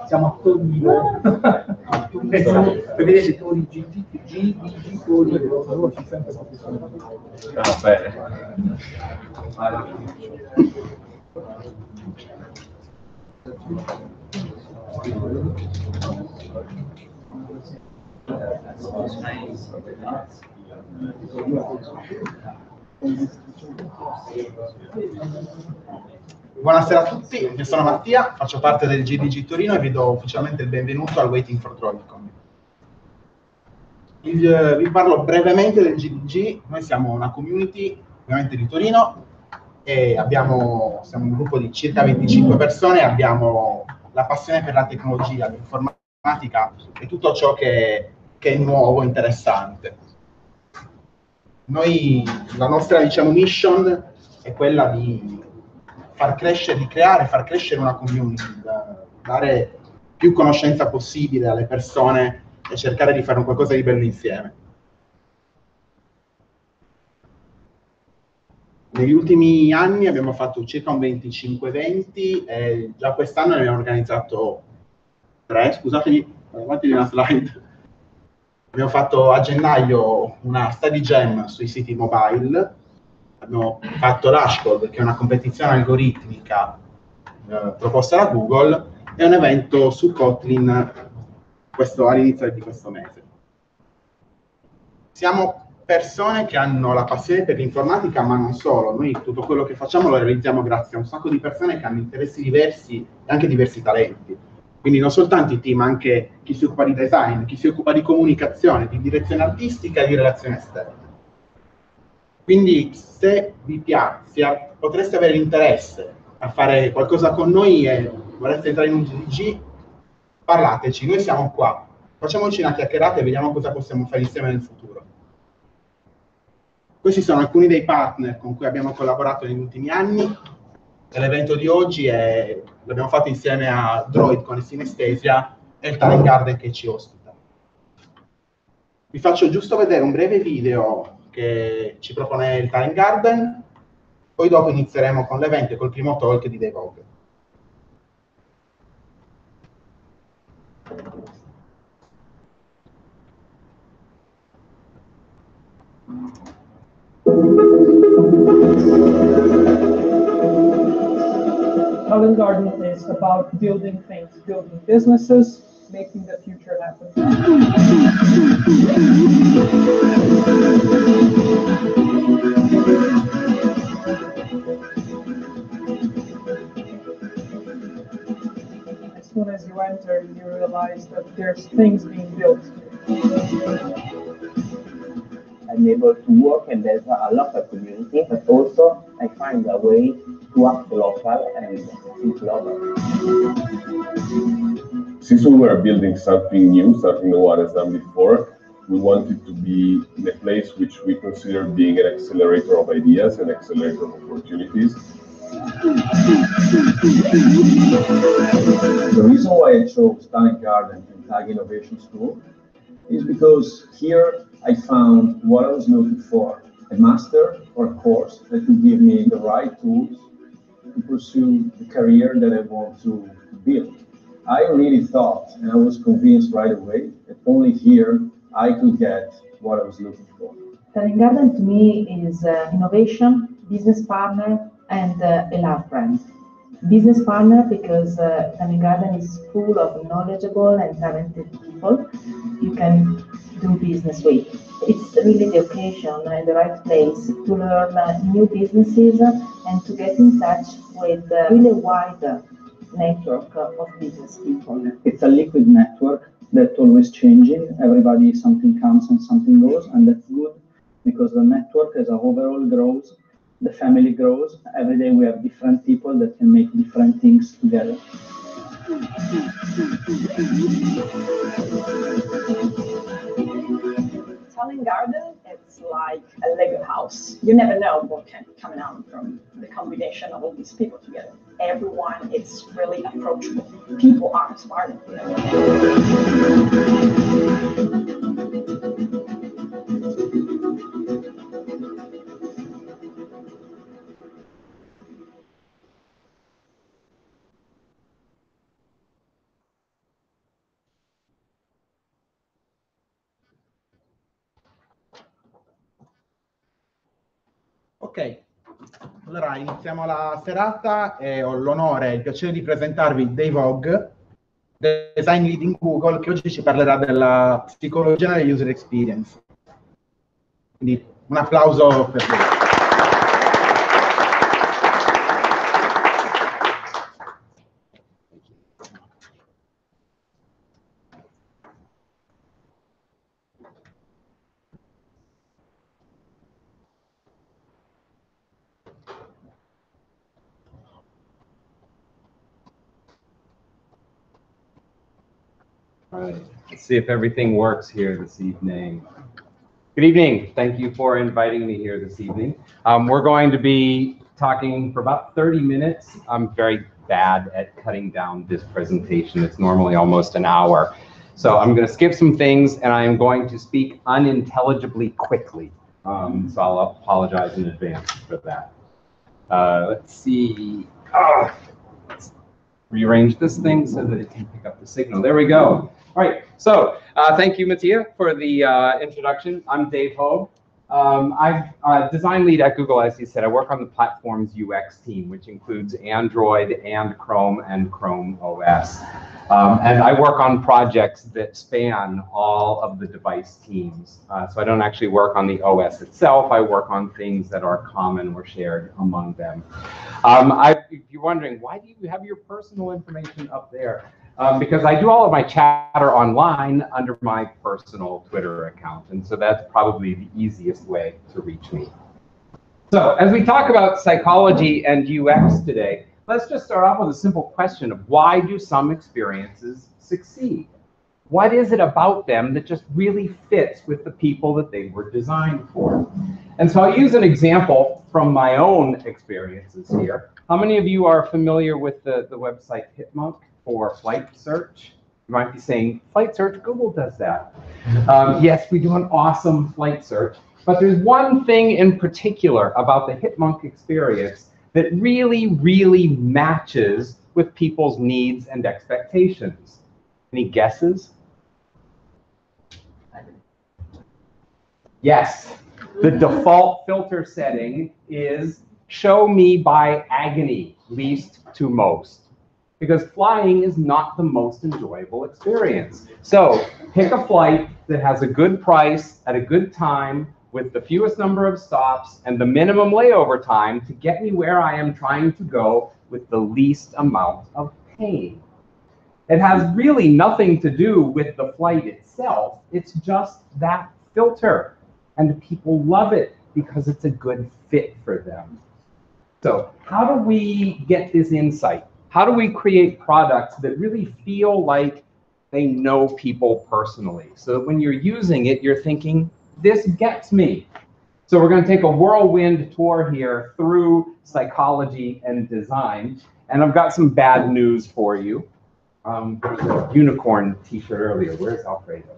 Siamo a Torino. Vedete Torino, G, Torino. Va bene. Buonasera a tutti, io sono Mattia, faccio parte del GDG Torino e vi do ufficialmente il benvenuto al Waiting for Droidcon. Vi parlo brevemente del GDG. Noi siamo una community ovviamente di Torino e siamo un gruppo di circa 25 persone e abbiamo la passione per la tecnologia, l'informatica e tutto ciò che è nuovo, interessante. La nostra, diciamo, mission è quella di far crescere una community, dare più conoscenza possibile alle persone e cercare di fare un qualcosa di bello insieme. Negli ultimi anni abbiamo fatto circa un 25 eventi e già quest'anno ne abbiamo organizzato 3, scusatemi, avanti di una slide. Abbiamo fatto a gennaio una study jam sui siti mobile, abbiamo fatto l'Ashcode, che è una competizione algoritmica proposta da Google, e un evento su Kotlin all'inizio di questo mese. Siamo persone che hanno la passione per l'informatica, ma non solo. Noi tutto quello che facciamo lo realizziamo grazie a un sacco di persone che hanno interessi diversi e anche diversi talenti. Quindi non soltanto i team, anche chi si occupa di design, chi si occupa di comunicazione, di direzione artistica e di relazioni esterne. Quindi se vi piace, potreste avere l'interesse a fare qualcosa con noi e vorreste entrare in un GDG, parlateci, noi siamo qua. Facciamoci una chiacchierata e vediamo cosa possiamo fare insieme nel futuro. Questi sono alcuni dei partner con cui abbiamo collaborato negli ultimi anni. L'evento di oggi l'abbiamo fatto insieme a Droidcon e Synesthesia e il Talent Garden che ci ospita. Vi faccio giusto vedere un breve video che ci propone il Talent Garden, poi dopo inizieremo con l'evento e col primo talk di Dave Hogue. Talent Garden is about building things, building businesses, making the future happen. As soon as you enter, you realize that there's things being built. I'm able to work and there's a local community, but also I find a way to act local and think global. Since we were building something new, something no one has done before, we wanted to be in a place which we consider being an accelerator of ideas, an accelerator of opportunities. The reason why I chose Talent Garden and Tag Innovation School is because here I found what I was looking for, a master or a course that would give me the right tools to pursue the career that I want to build. I really thought, and I was convinced right away, that only here I could get what I was looking for. Talent Garden to me is innovation, business partner, and a love brand. Business partner because Talent Garden is full of knowledgeable and talented people you can do business with. It's really the occasion and the right place to learn new businesses and to get in touch with a really wide network of business people. It's a liquid network that's always changing. Everybody, something comes and something goes, and that's good because the network as a overall grows, the family grows. Every day we have different people that can make different things together. Talent Garden, it's like a Lego house. You never know what can come out from the combination of all these people together. Everyone is really approachable. People are inspiring. Ok, allora iniziamo la serata e ho l'onore e il piacere di presentarvi Dave Hogue, Design Lead in Google, che oggi ci parlerà della psicologia della user experience. Quindi un applauso per lui. All right, let's see if everything works here this evening. Good evening. Thank you for inviting me here this evening. We're going to be talking for about 30 minutes. I'm very bad at cutting down this presentation. It's normally almost an hour. So I'm going to skip some things, and I am going to speak unintelligibly quickly. So I'll apologize in advance for that. Let's see. Let's rearrange this thing so that it can pick up the signal. There we go. All right, so thank you, Mattia, for the introduction. I'm Dave Hogue. I'm design lead at Google, as he said. I work on the platform's UX team, which includes Android and Chrome OS. And I work on projects that span all of the device teams. So I don't actually work on the OS itself. I work on things that are common or shared among them. If you're wondering, why do you have your personal information up there? Because I do all of my chatter online under my personal Twitter account. And so that's probably the easiest way to reach me. So as we talk about psychology and UX today, let's just start off with a simple question of why do some experiences succeed? What is it about them that just really fits with the people that they were designed for? And so I'll use an example from my own experiences here. How many of you are familiar with the website Hitmonk for flight search? You might be saying, flight search, Google does that. Yes, we do an awesome flight search, but there's one thing in particular about the Hitmonk experience that really, really matches with people's needs and expectations. Any guesses? Yes, the default filter setting is show me by agony, least to most. Because flying is not the most enjoyable experience. So pick a flight that has a good price at a good time with the fewest number of stops and the minimum layover time to get me where I am trying to go with the least amount of pain. It has really nothing to do with the flight itself. It's just that filter. And people love it because it's a good fit for them. So how do we get this insight? How do we create products that really feel like they know people personally? So that when you're using it, you're thinking, this gets me. So we're going to take a whirlwind tour here through psychology and design. And I've got some bad news for you. There was a unicorn t-shirt earlier. Where's Alfredo?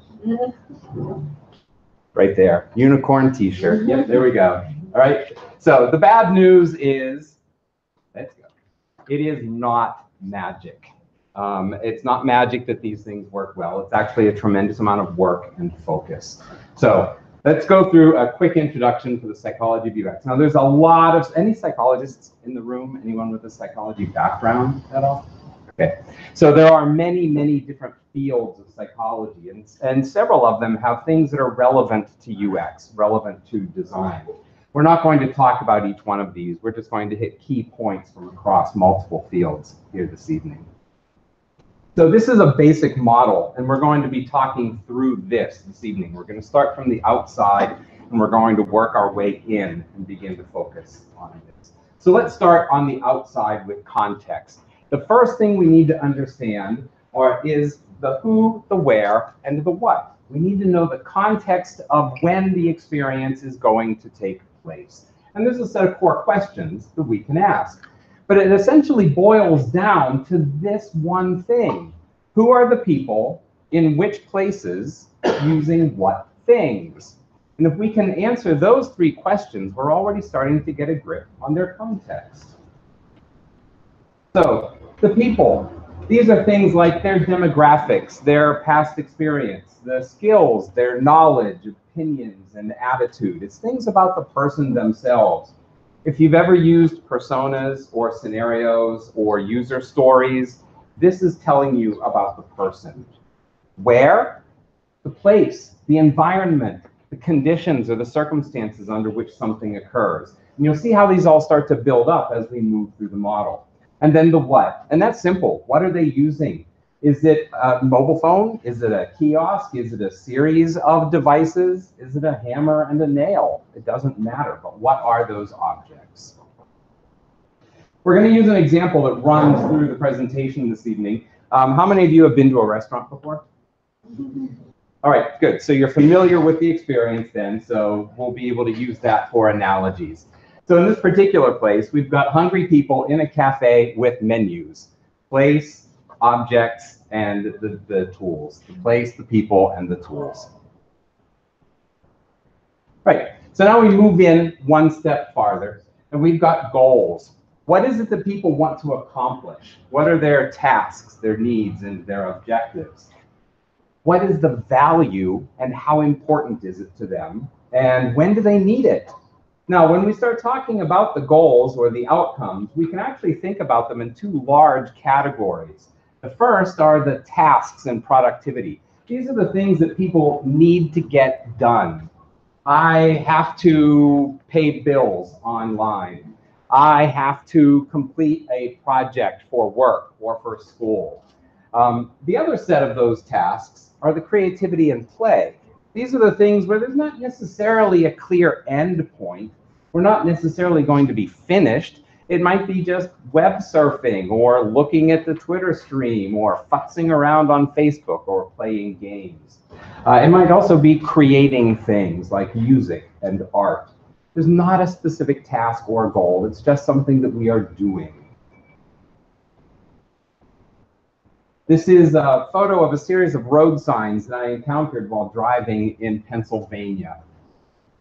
Right there. Unicorn t-shirt. Yep, there we go. All right. So the bad news is, let's go. It is not magic. It's not magic that these things work well. It's actually a tremendous amount of work and focus. So let's go through a quick introduction to the psychology of UX. Now, there's a lot of, any psychologists in the room? Anyone with a psychology background at all? Okay. So there are many, many different fields of psychology, and several of them have things that are relevant to UX, relevant to design. We're not going to talk about each one of these. We're just going to hit key points from across multiple fields here this evening. So this is a basic model, and we're going to be talking through this evening. We're going to start from the outside, and we're going to work our way in and begin to focus on this. So let's start on the outside with context. The first thing we need to understand is the who, the where, and the what. We need to know the context of when the experience is going to take place. And there's a set of core questions that we can ask. But it essentially boils down to this one thing. Who are the people in which places using what things? And if we can answer those three questions, we're already starting to get a grip on their context. So the people, these are things like their demographics, their past experience, the skills, their knowledge, opinions, and attitude. It's things about the person themselves. If you've ever used personas or scenarios or user stories, this is telling you about the person. Where? The place, the environment, the conditions or the circumstances under which something occurs. And you'll see how these all start to build up as we move through the model. And then the what. And that's simple. What are they using? Is it a mobile phone? Is it a kiosk? Is it a series of devices? Is it a hammer and a nail? It doesn't matter, but what are those objects? We're going to use an example that runs through the presentation this evening. How many of you have been to a restaurant before? All right, good. So you're familiar with the experience then, so we'll be able to use that for analogies. So in this particular place, we've got hungry people in a cafe with menus. Place, objects, and the tools. The place, the people, and the tools. Right, so now we move in one step farther, and we've got goals. What is it that people want to accomplish? What are their tasks, their needs, and their objectives? What is the value, and how important is it to them? And when do they need it? Now, when we start talking about the goals or the outcomes, we can actually think about them in two large categories. The first are the tasks and productivity. These are the things that people need to get done. I have to pay bills online. I have to complete a project for work or for school. The other set of those tasks are the creativity and play. These are the things where there's not necessarily a clear end point. We're not necessarily going to be finished. It might be just web surfing or looking at the Twitter stream or futzing around on Facebook or playing games. It might also be creating things like music and art. There's not a specific task or goal. It's just something that we are doing. This is a photo of a series of road signs that I encountered while driving in Pennsylvania.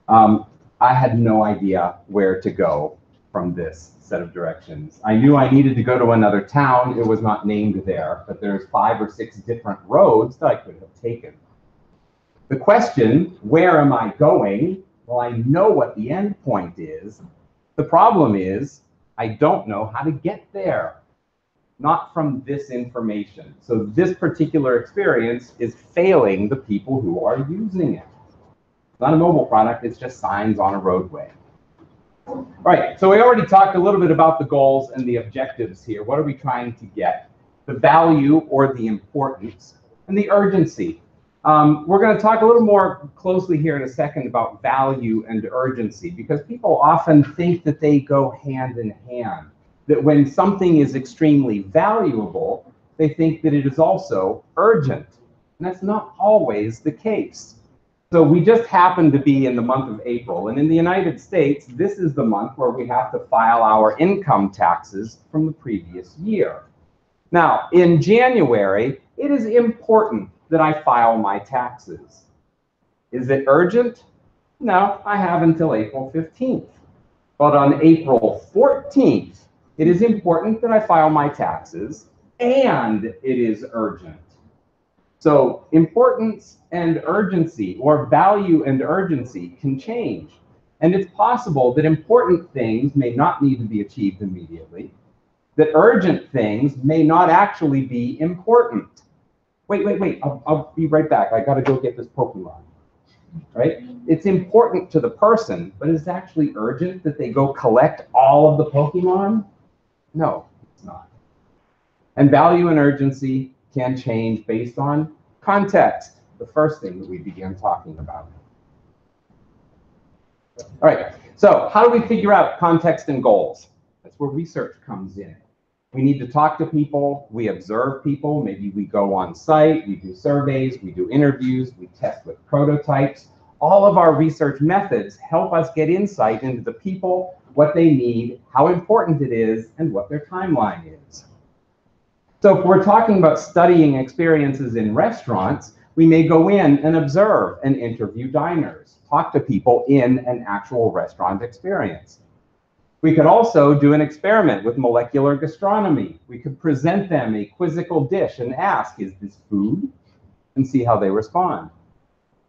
I had no idea where to go from this set of directions. I knew I needed to go to another town. It was not named there, but there's 5 or 6 different roads that I could have taken. The question, where am I going? Well, I know what the end point is. The problem is, I don't know how to get there. Not from this information. So this particular experience is failing the people who are using it. It's not a mobile product, it's just signs on a roadway. All right, so we already talked a little bit about the goals and the objectives here. What are we trying to get? The value or the importance, and the urgency. We're going to talk a little more closely here in a second about value and urgency, because people often think that they go hand in hand. That when something is extremely valuable, they think that it is also urgent. And that's not always the case. So we just happen to be in the month of April. And in the United States, this is the month where we have to file our income taxes from the previous year. Now, in January, it is important that I file my taxes. Is it urgent? No, I have until April 15th. But on April 14th, it is important that I file my taxes, and it is urgent. So importance and urgency, or value and urgency, can change. And it's possible that important things may not need to be achieved immediately, that urgent things may not actually be important. Wait, I'll be right back. I gotta go get this Pokemon, right? It's important to the person, but it's actually urgent that they go collect all of the Pokemon? No, it's not. And value and urgency can change based on context, the first thing that we began talking about. All right, so how do we figure out context and goals? That's where research comes in. We need to talk to people, we observe people, maybe we go on site, we do surveys, we do interviews, we test with prototypes. All of our research methods help us get insight into the people, what they need, how important it is, and what their timeline is. So if we're talking about studying experiences in restaurants, we may go in and observe and interview diners, talk to people in an actual restaurant experience. We could also do an experiment with molecular gastronomy. We could present them a quizzical dish and ask, is this food? And see how they respond.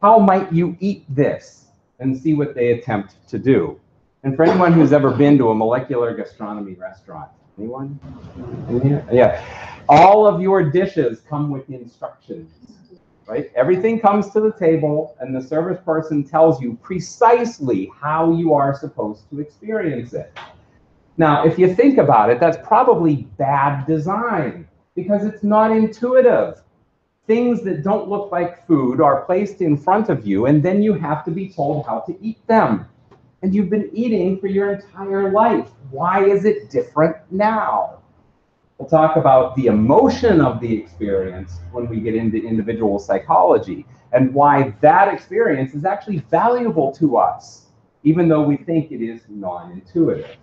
How might you eat this? And see what they attempt to do. And for anyone who's ever been to a molecular gastronomy restaurant, anyone? In here? Yeah. All of your dishes come with instructions, right? Everything comes to the table and the service person tells you precisely how you are supposed to experience it. Now, if you think about it, that's probably bad design because it's not intuitive. Things that don't look like food are placed in front of you, and then you have to be told how to eat them. And you've been eating for your entire life. Why is it different now? We'll talk about the emotion of the experience when we get into individual psychology and why that experience is actually valuable to us, even though we think it is non-intuitive.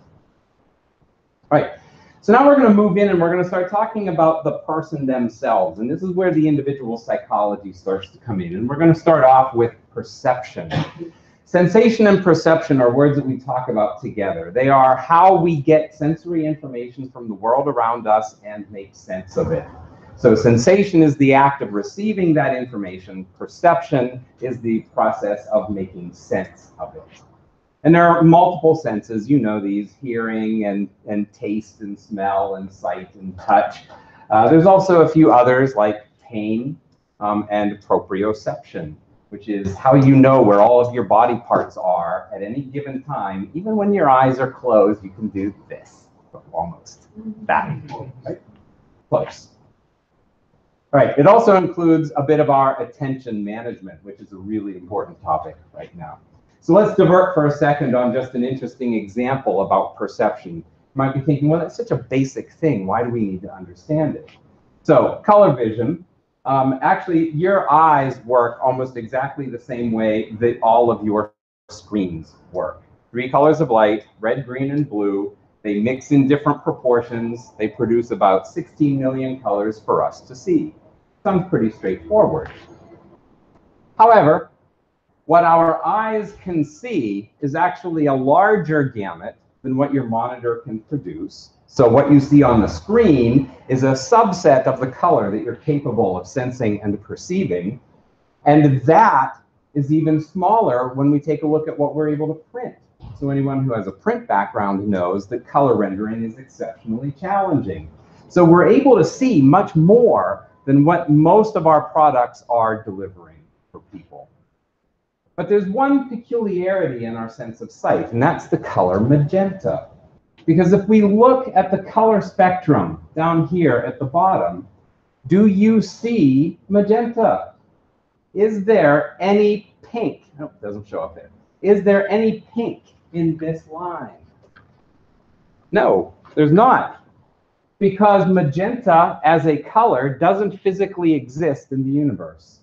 All right. So now we're going to move in and we're going to start talking about the person themselves. And this is where the individual psychology starts to come in. And we're going to start off with perception. Sensation and perception are words that we talk about together. They are how we get sensory information from the world around us and make sense of it. So sensation is the act of receiving that information. Perception is the process of making sense of it. And there are multiple senses, you know these, hearing and taste and smell and sight and touch. There's also a few others like pain and proprioception, which is how you know where all of your body parts are at any given time. Even when your eyes are closed, you can do this, almost that, right? Close. All right, it also includes a bit of our attention management, which is a really important topic right now. So let's divert for a second on just an interesting example about perception. You might be thinking, well, that's such a basic thing. Why do we need to understand it? So color vision, actually, your eyes work almost exactly the same way that all of your screens work. 3 colors of light, red, green, and blue. They mix in different proportions. They produce about 16 million colors for us to see. Sounds pretty straightforward. However, what our eyes can see is actually a larger gamut than what your monitor can produce. So what you see on the screen is a subset of the color that you're capable of sensing and perceiving. And that is even smaller when we take a look at what we're able to print. So anyone who has a print background knows that color rendering is exceptionally challenging. So we're able to see much more than what most of our products are delivering for people. But there's one peculiarity in our sense of sight, and that's the color magenta. Because if we look at the color spectrum down here at the bottom, do you see magenta? Is there any pink? Oh, it doesn't show up there. Is there any pink in this line? No, there's not. Because magenta as a color doesn't physically exist in the universe.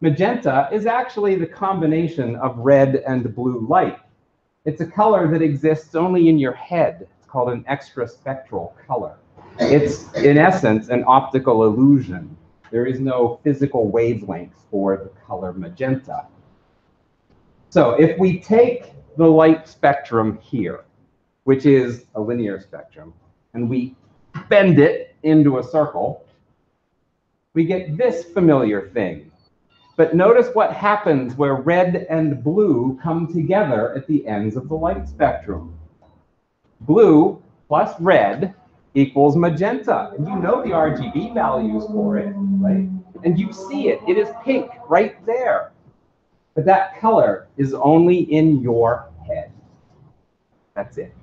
Magenta is actually the combination of red and blue light. It's a color that exists only in your head. It's called an extraspectral color. It's, in essence, an optical illusion. There is no physical wavelength for the color magenta. So if we take the light spectrum here, which is a linear spectrum, and we bend it into a circle, we get this familiar thing. But notice what happens where red and blue come together at the ends of the light spectrum. Blue plus red equals magenta. And you know the RGB values for it, right? And you see it. It is pink right there. But that color is only in your head. That's it.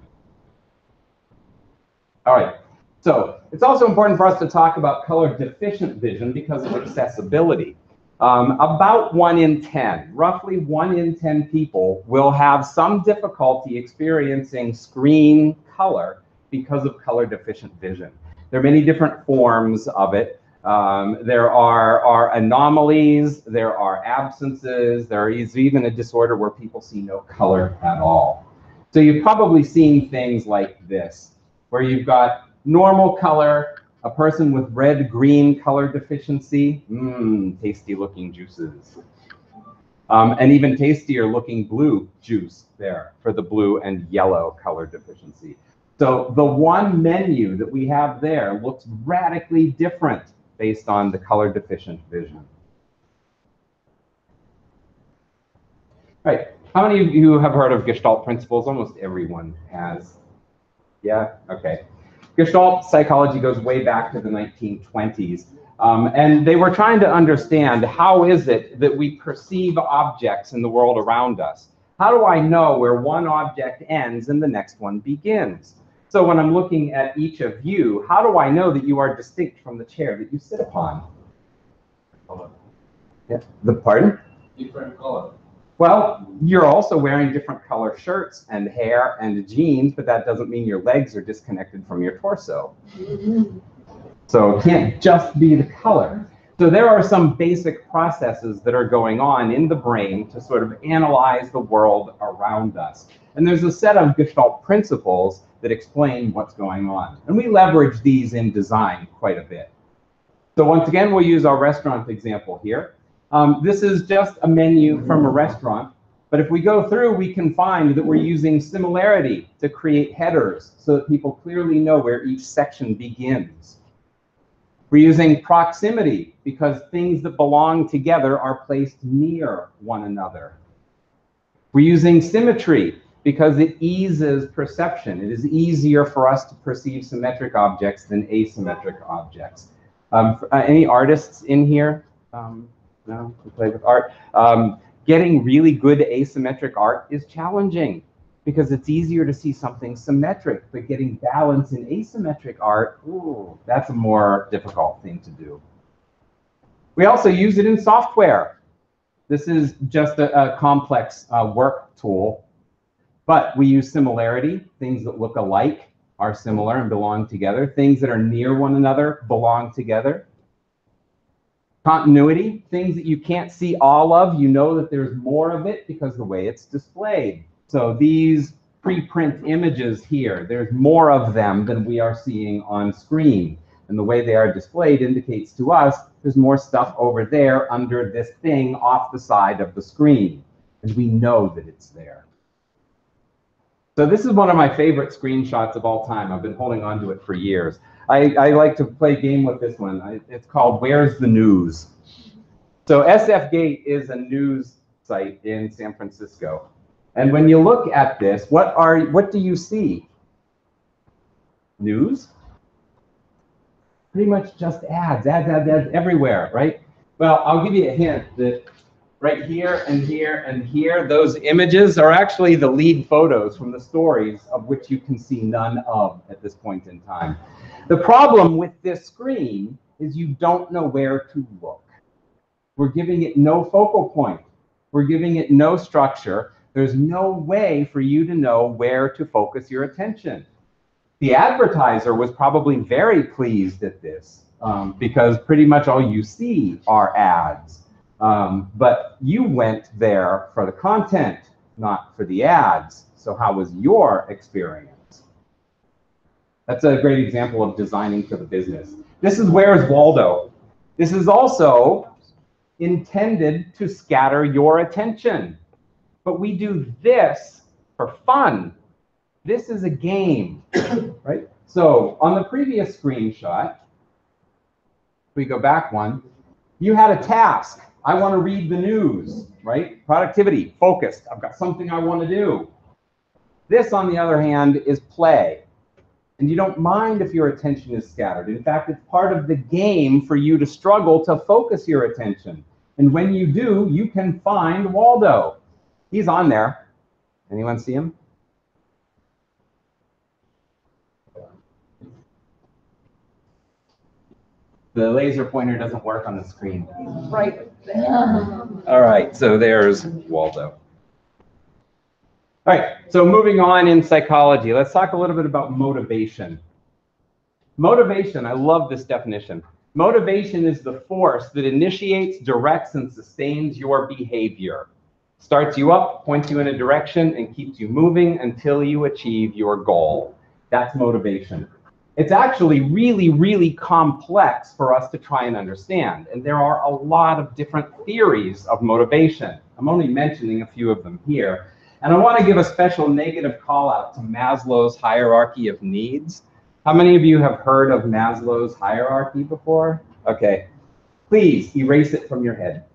All right. So it's also important for us to talk about color deficient vision because of accessibility. About 1 in 10, roughly 1 in 10 people will have some difficulty experiencing screen color because of color deficient vision. There are many different forms of it. There are anomalies, there are absences, there is even a disorder where people see no color at all. So you've probably seen things like this, where you've got normal color, a person with red-green color deficiency, tasty looking juices. And even tastier looking blue juice there for the blue and yellow color deficiency. So the one menu that we have there looks radically different based on the color deficient vision. Right. How many of you have heard of Gestalt Principles? Almost everyone has. Yeah? Okay. Gestalt psychology goes way back to the 1920s. And they were trying to understand, how is it that we perceive objects in the world around us? How do I know where one object ends and the next one begins? So when I'm looking at each of you, how do I know that you are distinct from the chair that you sit upon? Yeah. The pardon? Different color. Well, you're also wearing different color shirts and hair and jeans, but that doesn't mean your legs are disconnected from your torso. So it can't just be the color. So there are some basic processes that are going on in the brain to sort of analyze the world around us. And there's a set of Gestalt principles that explain what's going on. And we leverage these in design quite a bit. So once again, we'll use our restaurant example here. This is just a menu from a restaurant, but if we go through, we can find that we're using similarity to create headers so that people clearly know where each section begins. We're using proximity because things that belong together are placed near one another. We're using symmetry because it eases perception. It is easier for us to perceive symmetric objects than asymmetric objects. Any artists in here? No, we play with art. Getting really good asymmetric art is challenging because it's easier to see something symmetric, but getting balance in asymmetric art, ooh, that's a more difficult thing to do. We also use it in software. This is just a complex work tool, but we use similarity. Things that look alike are similar and belong together. Things that are near one another belong together. Continuity, things that you can't see all of, you know that there's more of it because of the way it's displayed. So these preprint images here, there's more of them than we are seeing on screen. And the way they are displayed indicates to us there's more stuff over there under this thing off the side of the screen. And we know that it's there. So this is one of my favorite screenshots of all time. I've been holding on to it for years. I like to play a game with this one. It's called Where's the News? So SF Gate is a news site in San Francisco. And when you look at this, what do you see? News? Pretty much just ads everywhere, right? Well, I'll give you a hint that right here and here and here, those images are actually the lead photos from the stories of which you can see none of at this point in time. The problem with this screen is you don't know where to look. We're giving it no focal point. We're giving it no structure. There's no way for you to know where to focus your attention. The advertiser was probably very pleased at this because pretty much all you see are ads. But you went there for the content, not for the ads. So how was your experience? That's a great example of designing for the business. This is Where's Waldo? This is also intended to scatter your attention. But we do this for fun. This is a game, right? So on the previous screenshot, if we go back one, you had a task. I want to read the news, right? Productivity, focused. I've got something I want to do. This, on the other hand, is play. And you don't mind if your attention is scattered. In fact, it's part of the game for you to struggle to focus your attention. And when you do, you can find Waldo. He's on there. Anyone see him? The laser pointer doesn't work on the screen. Right there. All right, so there's Waldo. All right, so moving on in psychology, let's talk a little bit about motivation. Motivation, I love this definition. Motivation is the force that initiates, directs, and sustains your behavior. Starts you up, points you in a direction, and keeps you moving until you achieve your goal. That's motivation. It's actually really, really complex for us to try and understand. And there are a lot of different theories of motivation. I'm only mentioning a few of them here. And I want to give a special negative call out to Maslow's hierarchy of needs. How many of you have heard of Maslow's hierarchy before? Okay. Please erase it from your head.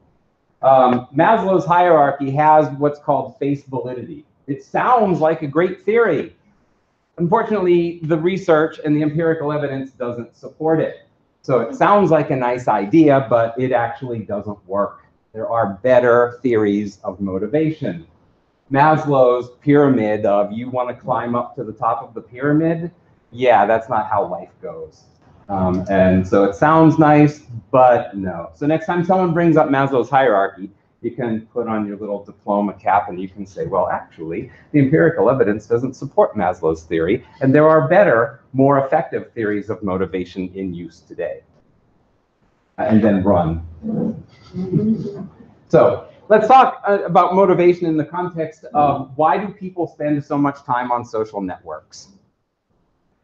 Maslow's hierarchy has what's called face validity. It sounds like a great theory. Unfortunately, the research and the empirical evidence doesn't support it. So it sounds like a nice idea, but it actually doesn't work. There are better theories of motivation. Maslow's pyramid of you want to climb up to the top of the pyramid, yeah, that's not how life goes. And so it sounds nice, but no. So next time someone brings up Maslow's hierarchy, you can put on your little diploma cap and you can say, well, actually, the empirical evidence doesn't support Maslow's theory, and there are better, more effective theories of motivation in use today. And then run. So let's talk about motivation in the context of why do people spend so much time on social networks?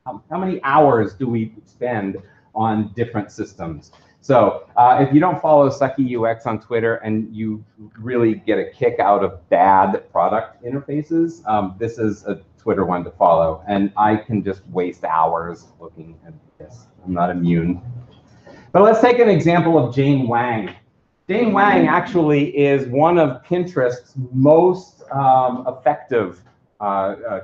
How many hours do we spend on different systems? So if you don't follow Sucky UX on Twitter and you really get a kick out of bad product interfaces, this is a Twitter one to follow. And I can just waste hours looking at this. I'm not immune. But let's take an example of Jane Wang. Jane Wang actually is one of Pinterest's most effective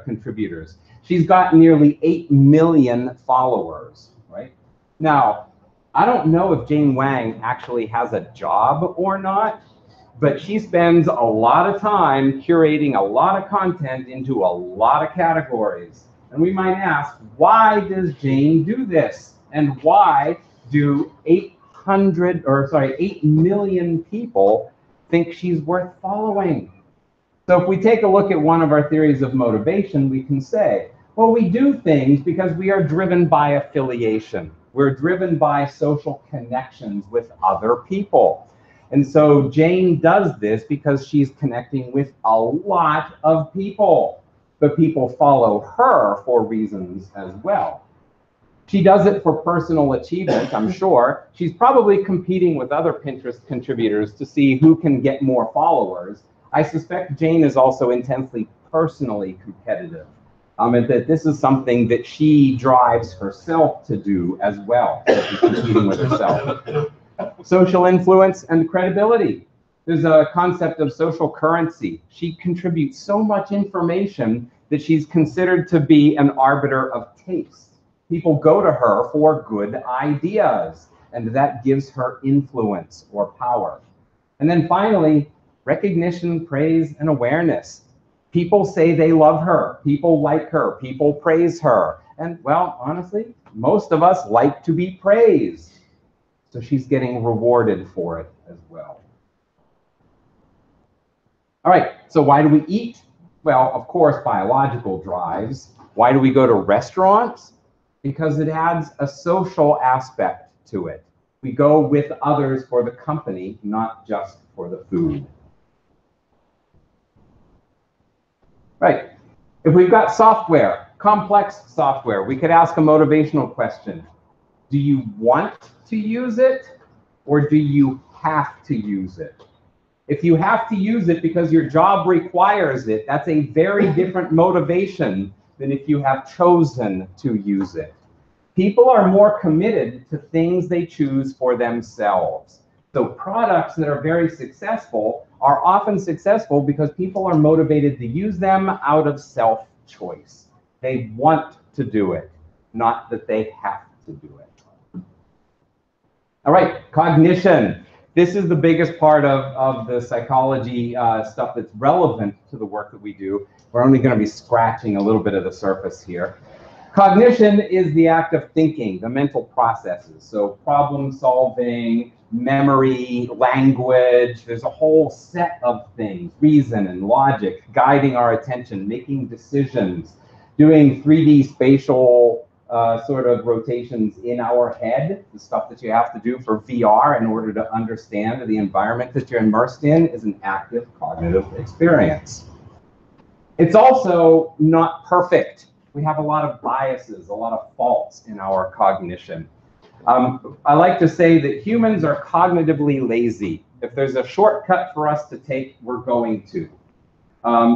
contributors. She's got nearly 8 million followers, right? Now, I don't know if Jane Wang actually has a job or not, but she spends a lot of time curating a lot of content into a lot of categories. And we might ask, why does Jane do this? And why do 8 million people think she's worth following? So if we take a look at one of our theories of motivation, we can say, well, we do things because we are driven by affiliation. We're driven by social connections with other people. And so Jane does this because she's connecting with a lot of people, but people follow her for reasons as well. She does it for personal achievement, I'm sure. She's probably competing with other Pinterest contributors to see who can get more followers. I suspect Jane is also intensely personally competitive. And that this is something that she drives herself to do as well, she's competing with herself. Social influence and credibility. There's a concept of social currency. She contributes so much information that she's considered to be an arbiter of taste. People go to her for good ideas, and that gives her influence or power. And then finally, recognition, praise, and awareness. People say they love her, people like her, people praise her. And well, honestly, most of us like to be praised. So she's getting rewarded for it as well. All right, so why do we eat? Well, of course, biological drives. Why do we go to restaurants? Because it adds a social aspect to it. We go with others for the company, not just for the food. Right. If we've got software, complex software, we could ask a motivational question. Do you want to use it, or do you have to use it? If you have to use it because your job requires it, that's a very different motivation than if you have chosen to use it. People are more committed to things they choose for themselves. So products that are very successful are often successful because people are motivated to use them out of self-choice. They want to do it, not that they have to do it. All right, cognition. This is the biggest part of the psychology stuff that's relevant to the work that we do. We're only going to be scratching a little bit of the surface here. Cognition is the act of thinking, the mental processes. So problem solving, memory, language, there's a whole set of things, reason and logic, guiding our attention, making decisions, doing 3D spatial sort of rotations in our head. The stuff that you have to do for VR in order to understand the environment that you're immersed in is an active cognitive experience. It's also not perfect. We have a lot of biases, a lot of faults in our cognition. I like to say that humans are cognitively lazy. If there's a shortcut for us to take, we're going to.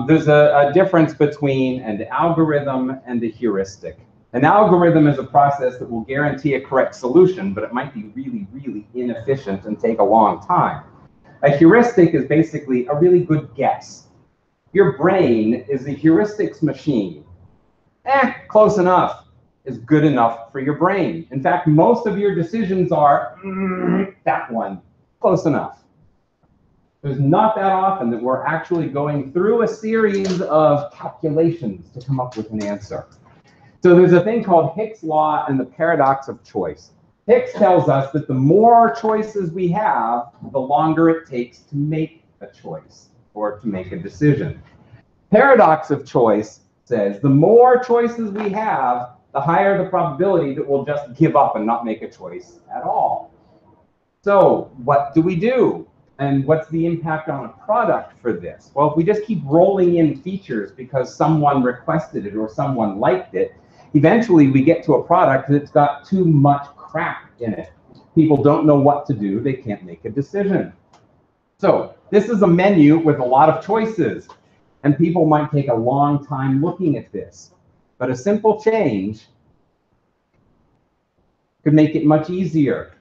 There's a difference between an algorithm and a heuristic. An algorithm is a process that will guarantee a correct solution, but it might be really, really inefficient and take a long time. A heuristic is basically a really good guess. Your brain is a heuristics machine. Close enough is good enough for your brain. In fact, most of your decisions are, that one, close enough. There's not that often that we're actually going through a series of calculations to come up with an answer. So there's a thing called Hicks' law and the paradox of choice. Hicks tells us that the more choices we have, the longer it takes to make a choice or to make a decision. Paradox of choice says the more choices we have, the higher the probability that we'll just give up and not make a choice at all. So what do we do? And what's the impact on a product for this? Well, if we just keep rolling in features because someone requested it or someone liked it, eventually we get to a product that's got too much crap in it. People don't know what to do. They can't make a decision. So this is a menu with a lot of choices, and people might take a long time looking at this. But a simple change could make it much easier.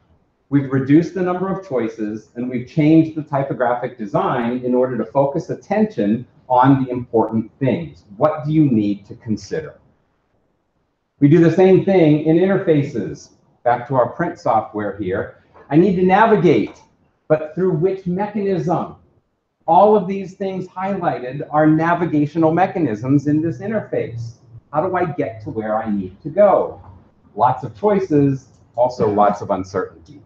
We've reduced the number of choices, and we've changed the typographic design in order to focus attention on the important things. What do you need to consider? We do the same thing in interfaces. Back to our print software here. I need to navigate, but through which mechanism? All of these things highlighted are navigational mechanisms in this interface. How do I get to where I need to go? Lots of choices, also lots of uncertainty.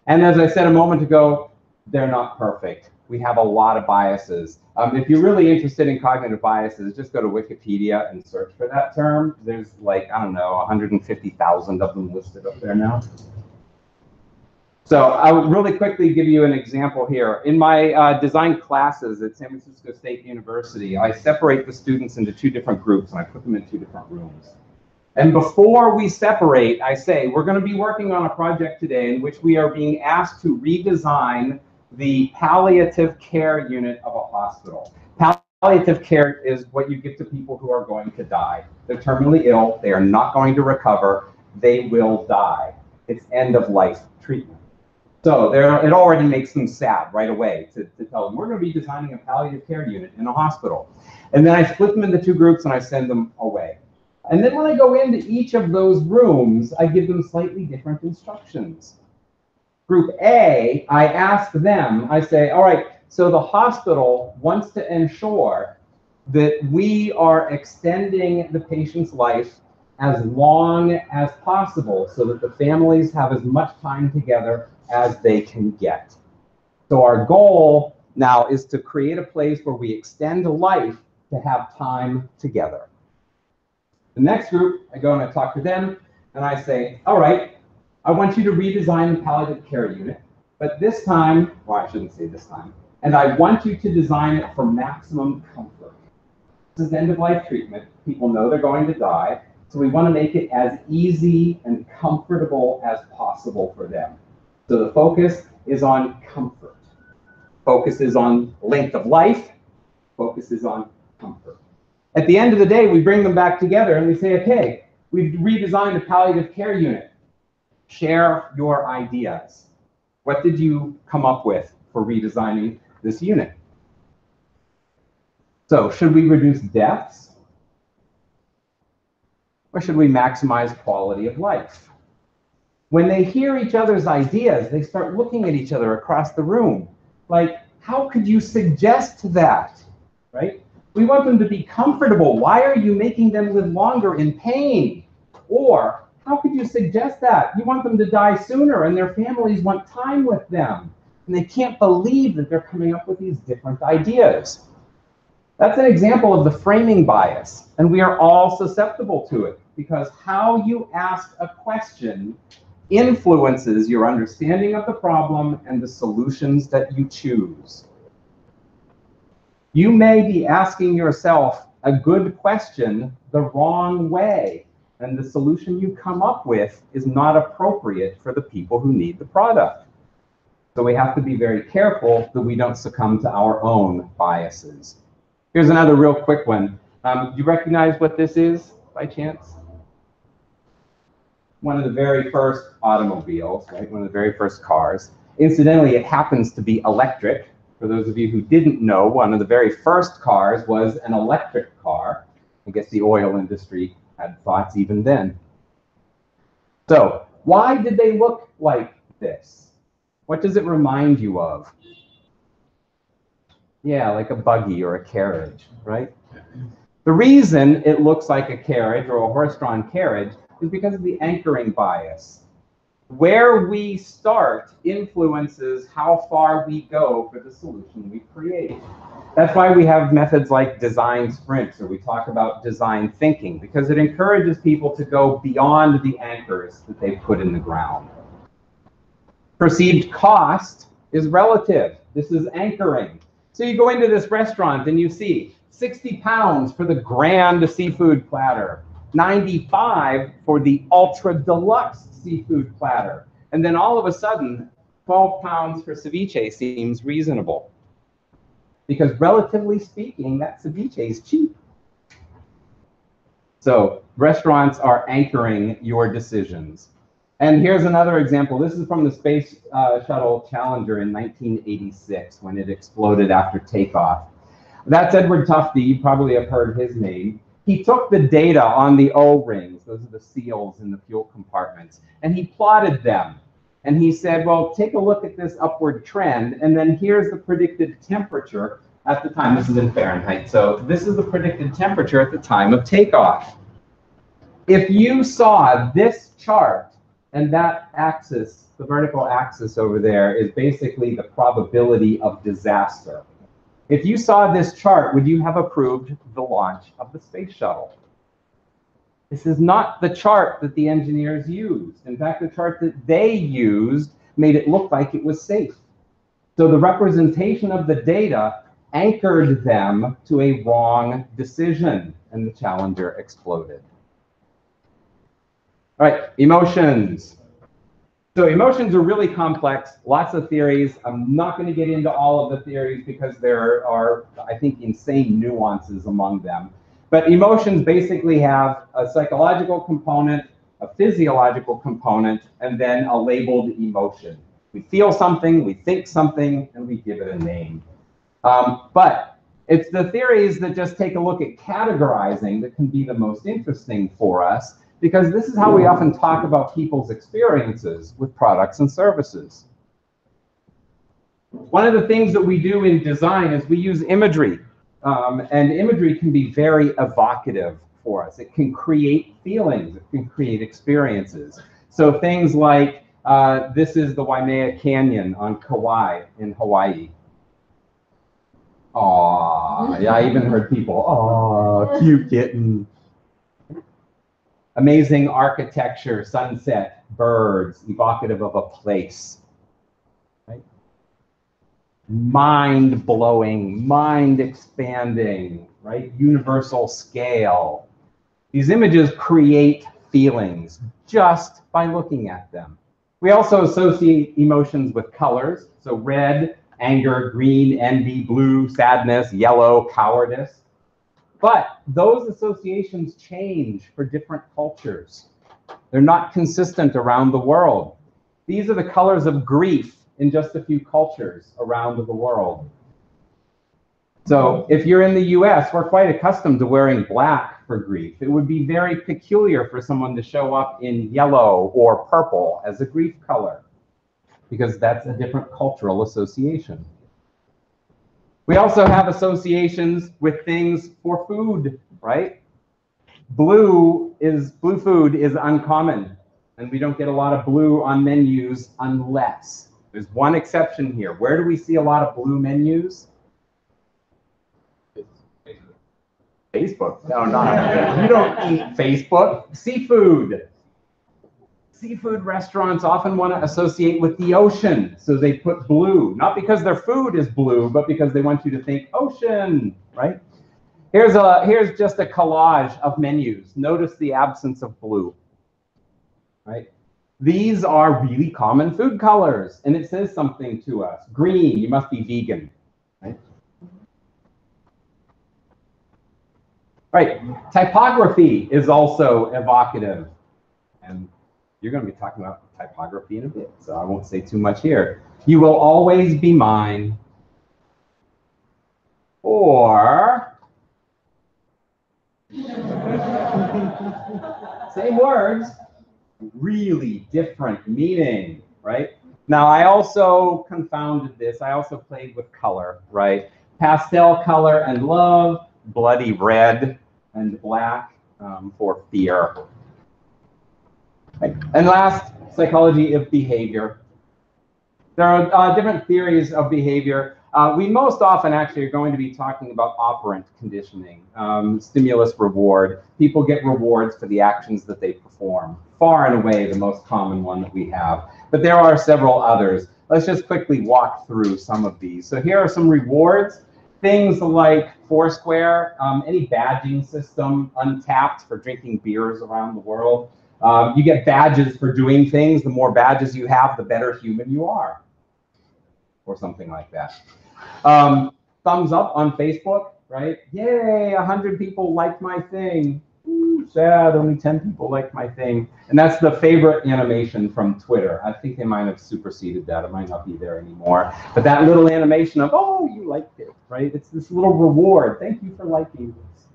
And as I said a moment ago, they're not perfect. We have a lot of biases. If you're really interested in cognitive biases, just go to Wikipedia and search for that term. There's like, I don't know, 150,000 of them listed up there now. So I'll really quickly give you an example here. In my design classes at San Francisco State University, I separate the students into two different groups, and I put them in two different rooms. And before we separate, I say, we're going to be working on a project today in which we are being asked to redesign the palliative care unit of a hospital. Palliative care is what you give to people who are going to die. They're terminally ill. They are not going to recover. They will die. It's end-of-life treatment. So it already makes them sad right away to tell them, we're going to be designing a palliative care unit in a hospital. And then I split them into two groups and I send them away. And then when I go into each of those rooms, I give them slightly different instructions. Group A, I ask them, I say, all right, so the hospital wants to ensure that we are extending the patient's life as long as possible so that the families have as much time together as they can get. So our goal now is to create a place where we extend life to have time together. The next group, I go and I talk to them, and I say, all right, I want you to redesign the palliative care unit, but this time, well, I shouldn't say this time, and I want you to design it for maximum comfort. This is end-of-life treatment. People know they're going to die, so we want to make it as easy and comfortable as possible for them. So the focus is on comfort. Focus is on length of life. Focus is on comfort. At the end of the day, we bring them back together and we say, okay, we've redesigned a palliative care unit. Share your ideas. What did you come up with for redesigning this unit? So should we reduce deaths? Or should we maximize quality of life? When they hear each other's ideas, they start looking at each other across the room. Like, how could you suggest that, right? We want them to be comfortable. Why are you making them live longer in pain? Or, how could you suggest that? You want them to die sooner and their families want time with them. And they can't believe that they're coming up with these different ideas. That's an example of the framing bias. And we are all susceptible to it because how you ask a question influences your understanding of the problem and the solutions that you choose. You may be asking yourself a good question the wrong way, and the solution you come up with is not appropriate for the people who need the product. So we have to be very careful that we don't succumb to our own biases. Here's another real quick one. Do you recognize what this is by chance? One of the very first automobiles, right? One of the very first cars. Incidentally, it happens to be electric. For those of you who didn't know, one of the very first cars was an electric car. I guess the oil industry had thoughts even then. So, why did they look like this? What does it remind you of? Yeah, like a buggy or a carriage, right? The reason it looks like a carriage or a horse-drawn carriage is because of the anchoring bias. Where we start influences how far we go for the solution we create. That's why we have methods like design sprints, or we talk about design thinking, because it encourages people to go beyond the anchors that they put in the ground. Perceived cost is relative. This is anchoring. So you go into this restaurant and you see 60 pounds for the grand seafood platter, 95 for the ultra deluxe seafood platter. And then all of a sudden, 12 pounds for ceviche seems reasonable. Because relatively speaking, that ceviche is cheap. So restaurants are anchoring your decisions. And here's another example. This is from the Space Shuttle Challenger in 1986 when it exploded after takeoff. That's Edward Tufte. You probably have heard his name. He took the data on the O-rings, those are the seals in the fuel compartments, and he plotted them. And he said, well, take a look at this upward trend, and then here's the predicted temperature at the time. This is in Fahrenheit, so this is the predicted temperature at the time of takeoff. If you saw this chart, and that axis, the vertical axis over there, is basically the probability of disaster. If you saw this chart, would you have approved the launch of the space shuttle? This is not the chart that the engineers used. In fact, the chart that they used made it look like it was safe. So the representation of the data anchored them to a wrong decision, and the Challenger exploded. All right, emotions. So emotions are really complex, lots of theories. I'm not going to get into all of the theories because there are, I think, insane nuances among them. But emotions basically have a psychological component, a physiological component, and then a labeled emotion. We feel something, we think something, and we give it a name. But it's the theories that just take a look at categorizing that can be the most interesting for us, because this is how we often talk about people's experiences with products and services. One of the things that we do in design is we use imagery. And imagery can be very evocative for us. It can create feelings. It can create experiences. So things like, this is the Waimea Canyon on Kauai in Hawaii. Aww, yeah, I even heard people, aww, cute kitten. Amazing architecture, sunset, birds, evocative of a place. Right? Mind-blowing, mind-expanding, right? Universal scale. These images create feelings just by looking at them. We also associate emotions with colors. So red, anger, green, envy, blue, sadness, yellow, cowardice. But those associations change for different cultures. They're not consistent around the world. These are the colors of grief in just a few cultures around the world. So if you're in the US, we're quite accustomed to wearing black for grief. It would be very peculiar for someone to show up in yellow or purple as a grief color, because that's a different cultural association. We also have associations with things for food, right? Blue food is uncommon, and we don't get a lot of blue on menus unless. There's one exception here. Where do we see a lot of blue menus? Facebook. No, not. You don't eat Facebook. Seafood. Seafood restaurants often want to associate with the ocean, so they put blue, not because their food is blue, but because they want you to think ocean, right? Here's just a collage of menus. Notice the absence of blue, right? These are really common food colors, and it says something to us. Green, you must be vegan, right? Right, typography is also evocative, and you're going to be talking about typography in a bit, so I won't say too much here. You will always be mine. Or, same words, really different meaning, right? Now, I also confounded this. I also played with color, right? Pastel color and love, bloody red and black for fear. Right. And last, psychology of behavior. There are different theories of behavior. We most often actually are going to be talking about operant conditioning, stimulus reward. People get rewards for the actions that they perform. Far and away the most common one that we have. But there are several others. Let's just quickly walk through some of these. So here are some rewards. Things like Foursquare, any badging system, Untapped for drinking beers around the world. You get badges for doing things. The more badges you have, the better human you are, or something like that. Thumbs up on Facebook, right? Yay, 100 people liked my thing. Ooh, sad, only 10 people liked my thing. And that's the favorite animation from Twitter. I think they might have superseded that. It might not be there anymore. But that little animation of, oh, you liked it, right? It's this little reward. Thank you for liking this.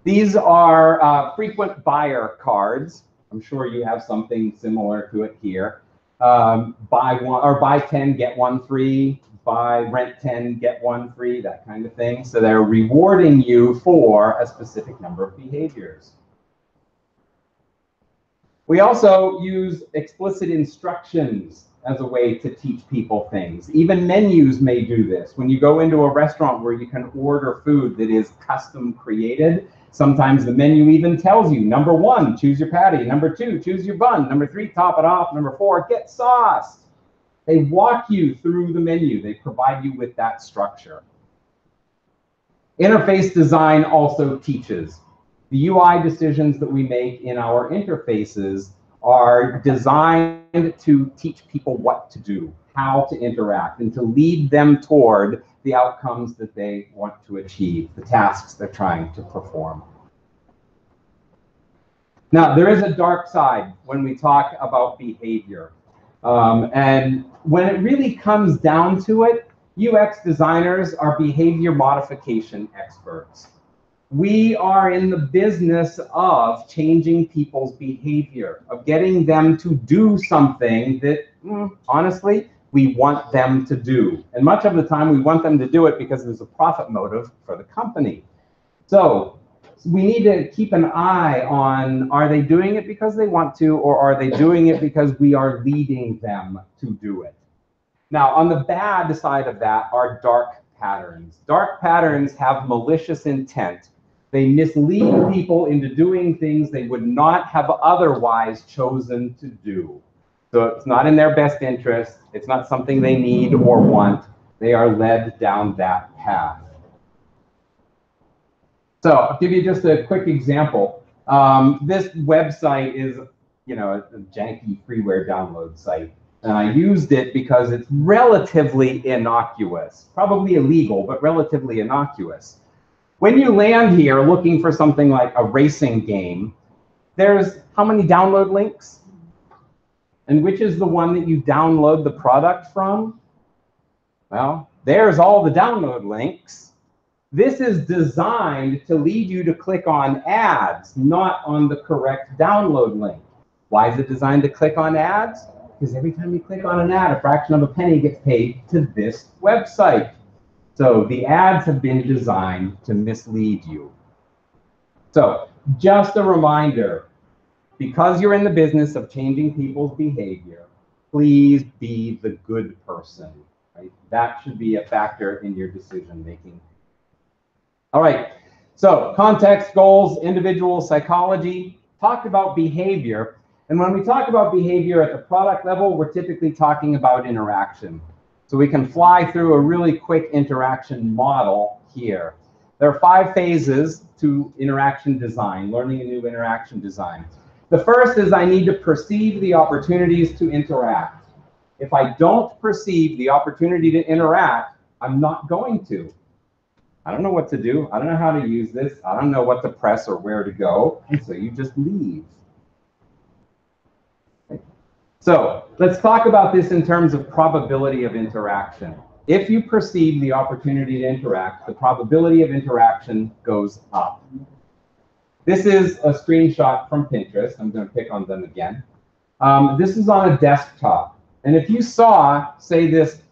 These are frequent buyer cards. I'm sure you have something similar to it here. Buy 10, get 1 free. Buy, rent 10, get 1 free, that kind of thing. So they're rewarding you for a specific number of behaviors. We also use explicit instructions as a way to teach people things. Even menus may do this. When you go into a restaurant where you can order food that is custom created, sometimes the menu even tells you, number 1, choose your patty. Number 2, choose your bun. Number 3, top it off. Number 4, get sauce. They walk you through the menu. They provide you with that structure. Interface design also teaches. The UI decisions that we make in our interfaces are designed to teach people what to do, how to interact, and to lead them toward the outcomes that they want to achieve, the tasks they're trying to perform. Now, there is a dark side when we talk about behavior. And when it really comes down to it, UX designers are behavior modification experts. We are in the business of changing people's behavior, of getting them to do something that, honestly, we want them to do. And much of the time, we want them to do it because there's a profit motive for the company. So we need to keep an eye on, are they doing it because they want to, or are they doing it because we are leading them to do it? Now, on the bad side of that are dark patterns. Dark patterns have malicious intent. They mislead people into doing things they would not have otherwise chosen to do. So it's not in their best interest. It's not something they need or want. They are led down that path. So I'll give you just a quick example. This website is, a janky freeware download site. And I used it because it's relatively innocuous. Probably illegal, but relatively innocuous. When you land here looking for something like a racing game, there's how many download links? And which is the one that you download the product from? Well, there's all the download links. This is designed to lead you to click on ads, not on the correct download link. Why is it designed to click on ads? Because every time you click on an ad, a fraction of a penny gets paid to this website. So the ads have been designed to mislead you. So just a reminder, because you're in the business of changing people's behavior, please be the good person, right? That should be a factor in your decision making. All right, so context, goals, individual psychology, talked about behavior. And when we talk about behavior at the product level, we're typically talking about interaction. So we can fly through a really quick interaction model here. There are 5 phases to interaction design, learning a new interaction design. The first is I need to perceive the opportunities to interact. If I don't perceive the opportunity to interact, I'm not going to. I don't know what to do. I don't know how to use this. I don't know what to press or where to go. And so you just leave. So let's talk about this in terms of probability of interaction. If you perceive the opportunity to interact, the probability of interaction goes up. This is a screenshot from Pinterest. I'm going to pick on them again. This is on a desktop. And if you saw, say, this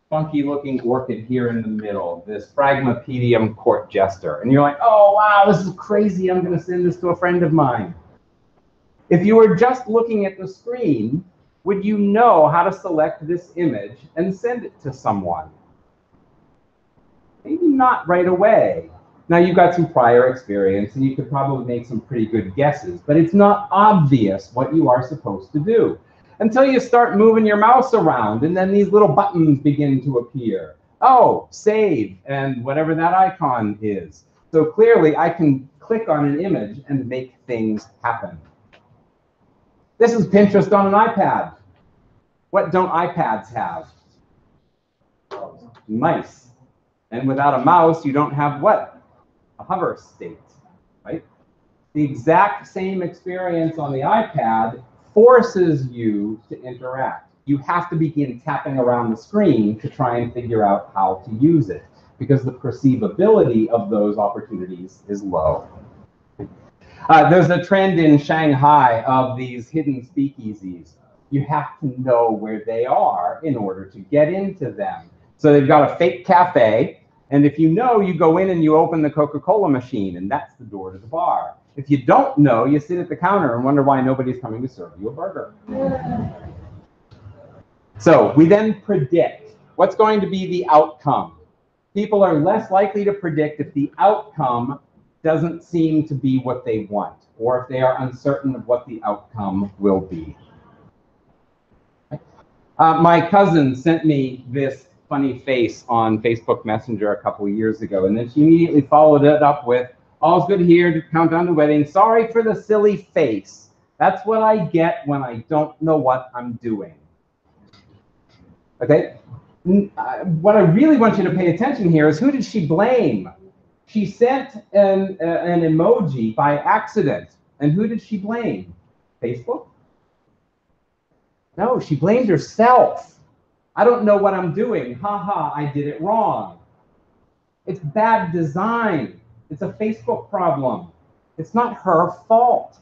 funky looking orchid here in the middle, this Phragmipedium court jester, and you're like, oh, wow, this is crazy. I'm going to send this to a friend of mine. If you were just looking at the screen, would you know how to select this image and send it to someone? Maybe not right away. Now, you've got some prior experience, and you could probably make some pretty good guesses, but it's not obvious what you are supposed to do until you start moving your mouse around, and then these little buttons begin to appear. Oh, save, and whatever that icon is. So clearly, I can click on an image and make things happen. This is Pinterest on an iPad. What don't iPads have? Mice. And without a mouse, you don't have what? A hover state, right? The exact same experience on the iPad forces you to interact. You have to begin tapping around the screen to try and figure out how to use it, because the perceivability of those opportunities is low. There's a trend in Shanghai of these hidden speakeasies. You have to know where they are in order to get into them. So they've got a fake cafe, and if you know, you go in and you open the Coca-Cola machine, and that's the door to the bar. If you don't know, you sit at the counter and wonder why nobody's coming to serve you a burger. So we then predict what's going to be the outcome. People are less likely to predict if the outcome doesn't seem to be what they want, or if they are uncertain of what the outcome will be. My cousin sent me this funny face on Facebook Messenger a couple of years ago, and then she immediately followed it up with, all's good here to count down the wedding. Sorry for the silly face. That's what I get when I don't know what I'm doing. Okay? What I really want you to pay attention here is, who did she blame? She sent an emoji by accident. And who did she blame? Facebook? No, she blamed herself. I don't know what I'm doing. Ha, I did it wrong. It's bad design. It's a Facebook problem. It's not her fault.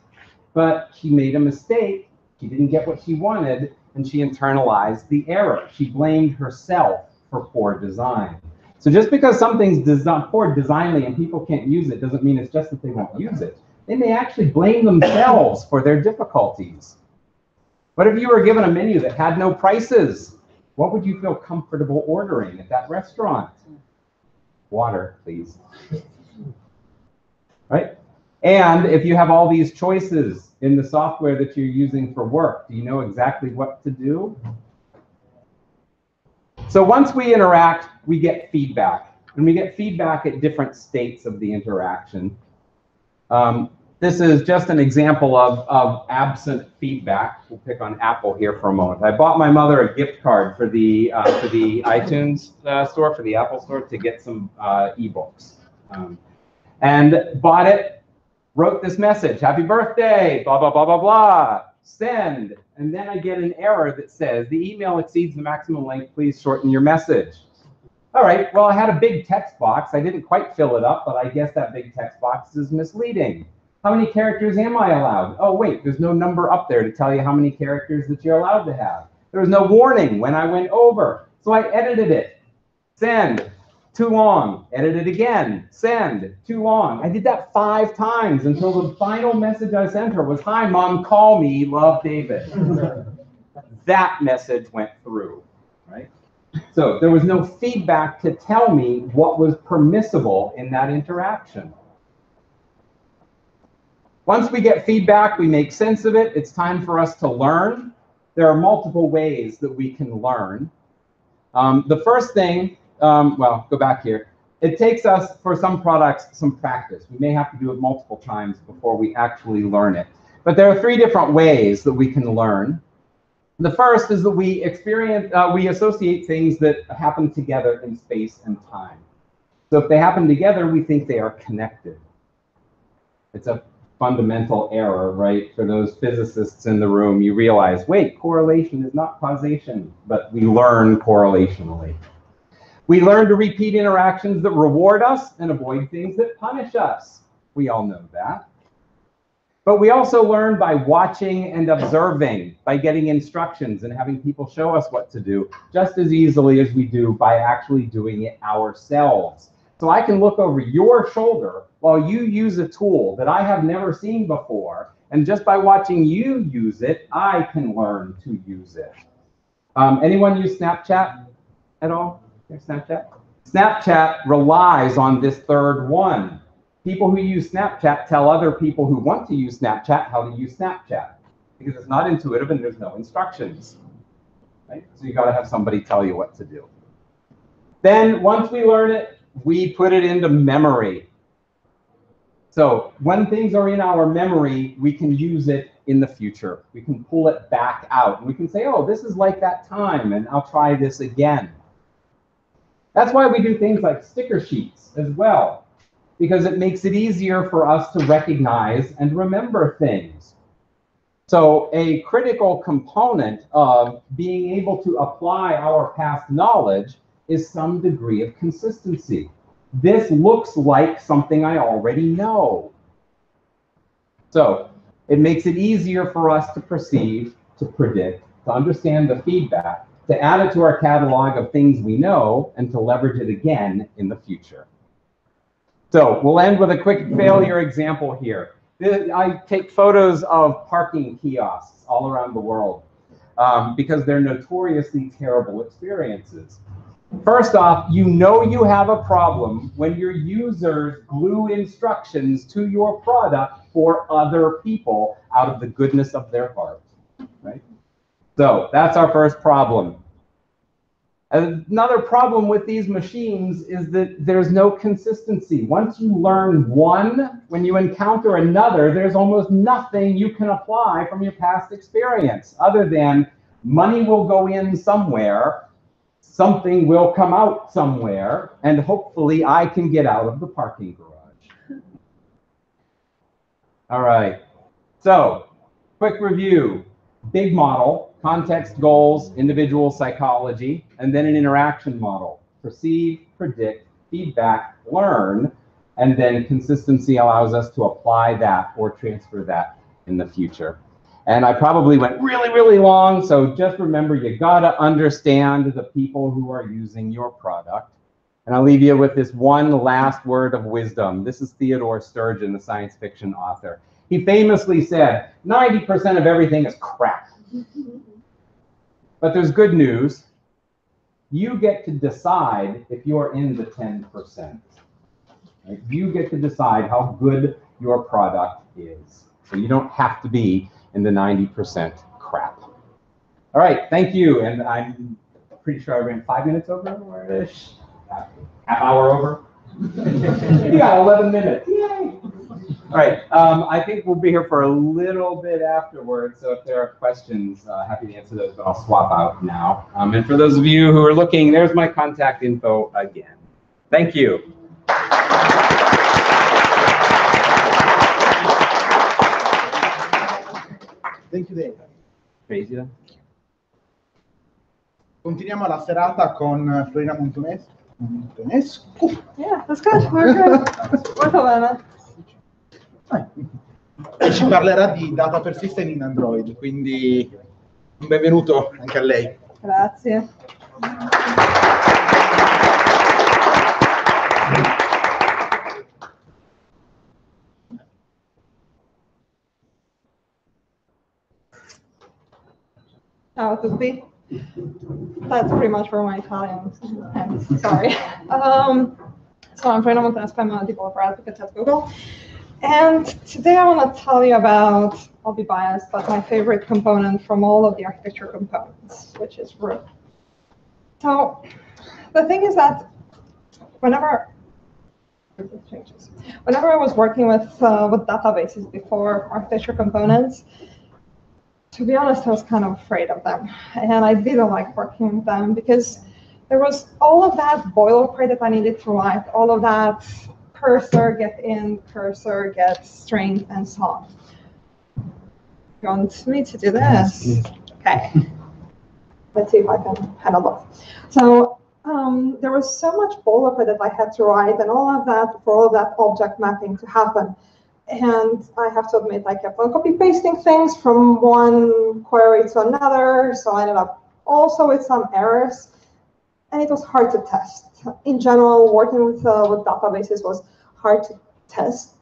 But she made a mistake. She didn't get what she wanted, and she internalized the error. She blamed herself for poor design. So just because something's poor designly and people can't use it doesn't mean it's just that they won't use it. They may actually blame themselves for their difficulties. What if you were given a menu that had no prices? What would you feel comfortable ordering at that restaurant? Water, please. Right? And if you have all these choices in the software that you're using for work, do you know exactly what to do? So once we interact, we get feedback. And we get feedback at different states of the interaction. This is just an example of absent feedback. We'll pick on Apple here for a moment. I bought my mother a gift card for the iTunes store, for the Apple store, to get some ebooks. And bought it, wrote this message, happy birthday, blah, blah, blah, blah, blah, send. And then I get an error that says, the email exceeds the maximum length, please shorten your message. All right, well, I had a big text box. I didn't quite fill it up, but I guess that big text box is misleading. How many characters am I allowed? Oh, wait, there's no number up there to tell you how many characters that you're allowed to have. There was no warning when I went over. So I edited it. Send. Too long. Edit it again. Send. Too long. I did that 5 times until the final message I sent her was, hi, Mom, call me, love, David. That message went through, right? So there was no feedback to tell me what was permissible in that interaction. Once we get feedback, we make sense of it. It's time for us to learn. There are multiple ways that we can learn. The first thing, well, go back here. It takes us, for some products, some practice. We may have to do it multiple times before we actually learn it. But there are 3 different ways that we can learn. The first is that we associate things that happen together in space and time. So if they happen together, we think they are connected. It's a fundamental error, right? For those physicists in the room, you realize, wait, correlation is not causation, but we learn correlationally. We learn to repeat interactions that reward us and avoid things that punish us. We all know that. But we also learn by watching and observing, by getting instructions and having people show us what to do, just as easily as we do by actually doing it ourselves. So I can look over your shoulder while you use a tool that I have never seen before, and just by watching you use it, I can learn to use it. Anyone use Snapchat at all? Snapchat? Snapchat relies on this third one. People who use Snapchat tell other people who want to use Snapchat how to use Snapchat, because it's not intuitive and there's no instructions. Right? So you got to have somebody tell you what to do. Then once we learn it, we put it into memory. So when things are in our memory, we can use it in the future. We can pull it back out. And we can say, oh, this is like that time, and I'll try this again. That's why we do things like sticker sheets as well, because it makes it easier for us to recognize and remember things. So a critical component of being able to apply our past knowledge is some degree of consistency. This looks like something I already know. So it makes it easier for us to perceive, to predict, to understand the feedback, to add it to our catalog of things we know, and to leverage it again in the future. So we'll end with a quick failure example here. I take photos of parking kiosks all around the world because they're notoriously terrible experiences. First off, you know you have a problem when your users glue instructions to your product for other people out of the goodness of their heart, right? So that's our first problem. Another problem with these machines is that there's no consistency. Once you learn one, when you encounter another, there's almost nothing you can apply from your past experience, other than money will go in somewhere, something will come out somewhere, and hopefully I can get out of the parking garage. All right, so quick review. Big model, context, goals, individual psychology, and then an interaction model. Perceive, predict, feedback, learn, and then consistency allows us to apply that or transfer that in the future. And I probably went really, really long, so just remember you gotta understand the people who are using your product. And I'll leave you with this one last word of wisdom. This is Theodore Sturgeon, the science fiction author. He famously said, 90% of everything is crap. But there's good news. You get to decide if you're in the 10%. Right? You get to decide how good your product is. So you don't have to be in the 90% crap. All right, thank you. And I'm pretty sure I ran 5 minutes over, or ish. Half hour over. You got 11 minutes. Yay. All right, I think we'll be here for a little bit afterwards, so if there are questions, happy to answer those, but I'll swap out now. And for those of you who are looking, there's my contact info again. Thank you. Thank you, Dave. Crazy. Continuiamo la serata con Florina Muntenescu. Yeah, that's good. We're good. Molto bene. E ci parlerà di data persistent in Android, quindi un benvenuto anche a lei. Grazie. Ciao a tutti. That's pretty much for my Italian. I'm sorry. So I'm Florina Muntenescu. I'm a developer advocate at Google. And today I want to tell you about, I'll be biased, but my favorite component from all of the architecture components, which is root. So the thing is that whenever I was working with databases before architecture components, to be honest, I was kind of afraid of them. And I didn't like working with them because there was all of that boilerplate that I needed to write, all of that cursor get in, cursor get string, and so on. You want me to do this? Okay. Let's see if I can handle both. So there was so much boilerplate that I had to write, and all of that for all of that object mapping to happen. And I have to admit, I kept on copy pasting things from one query to another, so I ended up also with some errors, and it was hard to test. In general, working with databases was hard to test,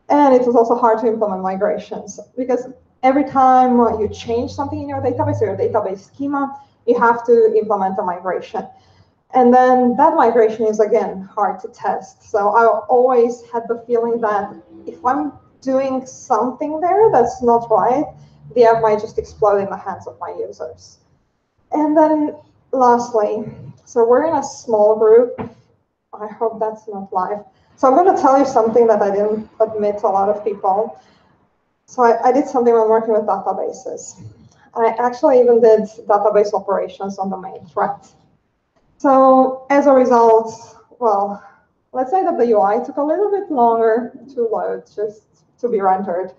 and it was also hard to implement migrations, because every time you change something in your database or your database schema, you have to implement a migration. And then that migration is, again, hard to test. So I always had the feeling that if I'm doing something there that's not right, the app might just explode in the hands of my users. And then lastly, so we're in a small group. I hope that's not live. So I'm going to tell you something that I didn't admit to a lot of people. So I did something when working with databases. I actually even did database operations on the main thread. So as a result, well, let's say that the UI took a little bit longer to load, just to be rendered.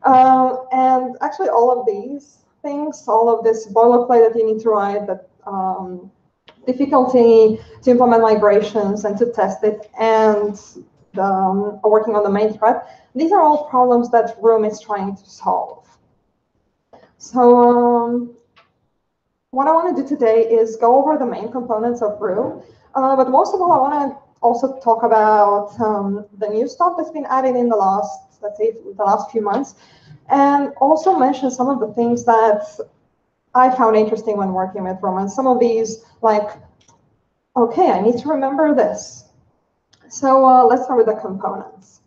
And actually all of these things, all of this boilerplate that you need to write, that difficulty to implement migrations and to test it, and working on the main thread, these are all problems that Room is trying to solve. So what I want to do today is go over the main components of Room, but most of all, I want to also talk about the new stuff that's been added in the last, let's say, the last few months, and also mention some of the things that I found interesting when working with Room. And some of these, like, okay, I need to remember this. So let's start with the components.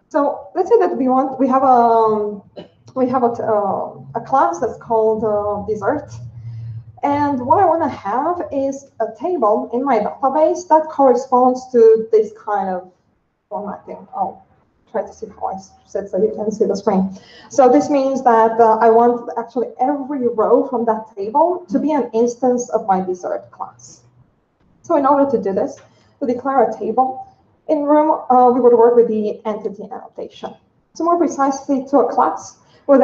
So let's say that we have a class that's called dessert. And what I want to have is a table in my database that corresponds to this kind of formatting. I'll try to see how I said so you can see the screen. So this means that I want actually every row from that table to be an instance of my dessert class. So in order to do this, to declare a table, in Room, we would work with the entity annotation. So more precisely, to a class, we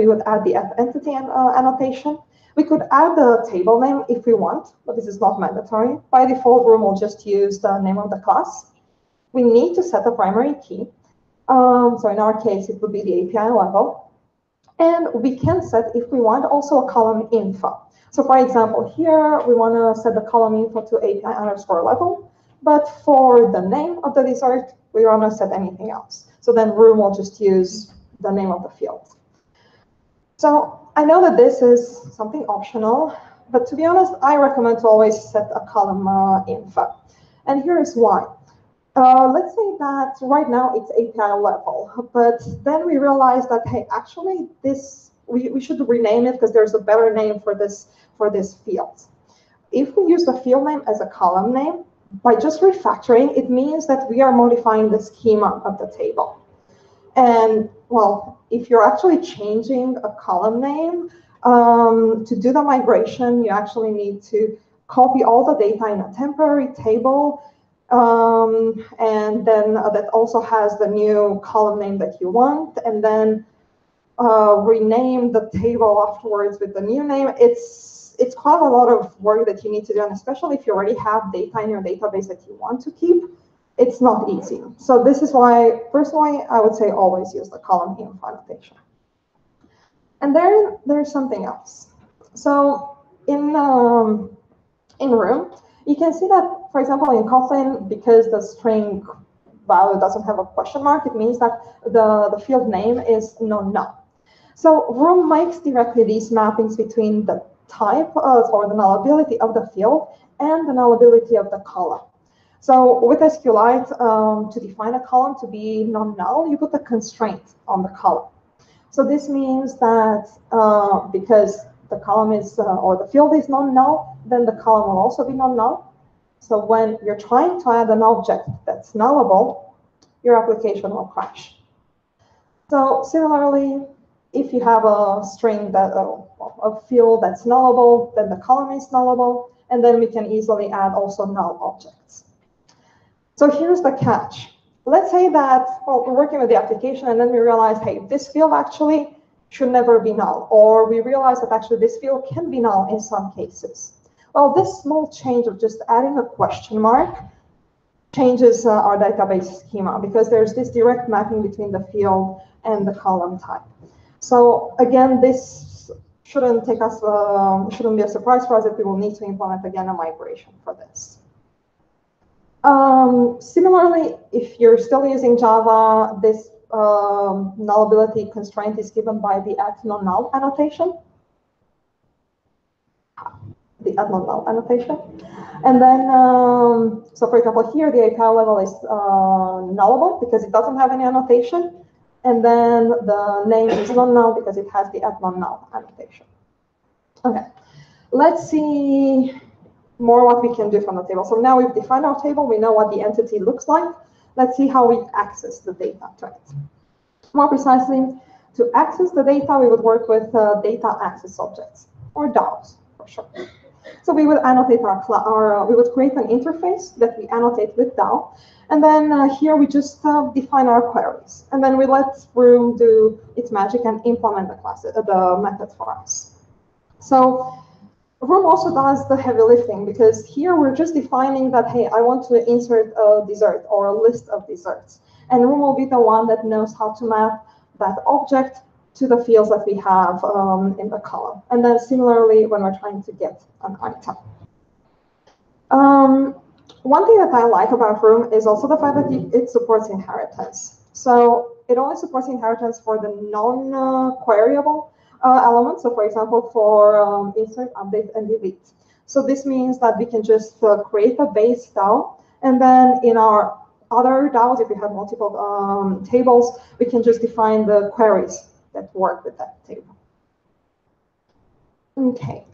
would add the entity annotation. We could add the table name if we want, but this is not mandatory. By default, Room will just use the name of the class. We need to set a primary key. So in our case, it would be the API level. And we can set, if we want, also a column info. So for example, here, we want to set the column info to API_level. But for the name of the dessert, we want to set anything else. So then Room will just use the name of the field. So I know that this is something optional, but to be honest, I recommend to always set a column info. And here is why. Let's say that right now it's API level, but then we realize that, hey, actually we should rename it because there's a better name for this field. If we use the field name as a column name, by just refactoring, it means that we are modifying the schema of the table. And well, if you're actually changing a column name, to do the migration, you actually need to copy all the data in a temporary table. And then that also has the new column name that you want, and then rename the table afterwards with the new name. It's quite a lot of work that you need to do, and especially if you already have data in your database that you want to keep, it's not easy. So this is why, personally, I would say always use the column info annotation. And then there's something else. So in Room, you can see that, for example, in Kotlin, because the string value doesn't have a question mark, it means that the field name is non-null. So Room makes directly these mappings between the type or the nullability of the field and the nullability of the column. So with SQLite, to define a column to be non-null, you put a constraint on the column. So this means that because the column is, or the field is non-null, then the column will also be non-null. So when you're trying to add an object that's nullable, your application will crash. So similarly, if you have a string that a field that's nullable, then the column is nullable, and then we can easily add also null objects. So here's the catch. Let's say that, well, we're working with the application and then we realize, hey, this field actually should never be null, or we realize that actually this field can be null in some cases. Well, this small change of just adding a question mark changes our database schema, because there's this direct mapping between the field and the column type. So again, this shouldn't take us, shouldn't be a surprise for us that we will need to implement again a migration for this. Similarly, if you're still using Java, this nullability constraint is given by the @non-null annotation. The @non-null annotation. And then, so for example, here the API level is nullable because it doesn't have any annotation. And then the name is non-null because it has the @non-null annotation. Okay, let's see more what we can do from the table. So now we've defined our table, we know what the entity looks like. Let's see how we access the data to it. More precisely, to access the data, we would work with data access objects, or DAOs for short. So we would annotate we would create an interface that we annotate with DAO, and then here we just define our queries, and then we let Room do its magic and implement the method for us. So Room also does the heavy lifting, because here we're just defining that, hey, I want to insert a dessert or a list of desserts. And Room will be the one that knows how to map that object to the fields that we have in the column. And then similarly, when we're trying to get an item. One thing that I like about Room is also the fact that it supports inheritance. So it only supports inheritance for the non-queryable elements. So for example, for insert, update, and delete. So this means that we can just create a base DAO, and then in our other DAOs, if we have multiple tables, we can just define the queries that work with that table. Okay,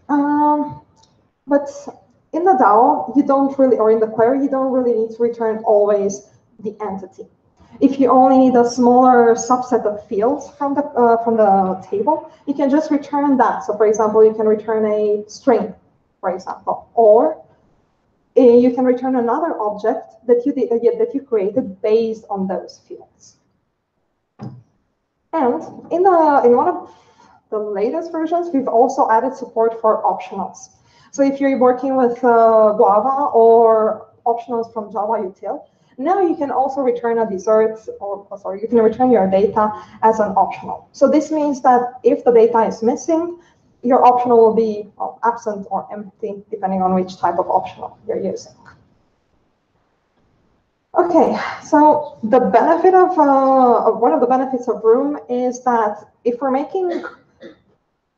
but in the DAO, you don't really, or in the query, you don't really need to return always the entity. If you only need a smaller subset of fields from the table, you can just return that. So for example, you can return a string, for example, or you can return another object that you created based on those fields. And in one of the latest versions, we've also added support for optionals. So if you're working with Guava or optionals from Java util, now you can also return a dessert, or sorry, you can return your data as an optional. So this means that if the data is missing, your optional will be absent or empty, depending on which type of optional you're using. Okay, so the benefit of one of the benefits of Room is that if we're making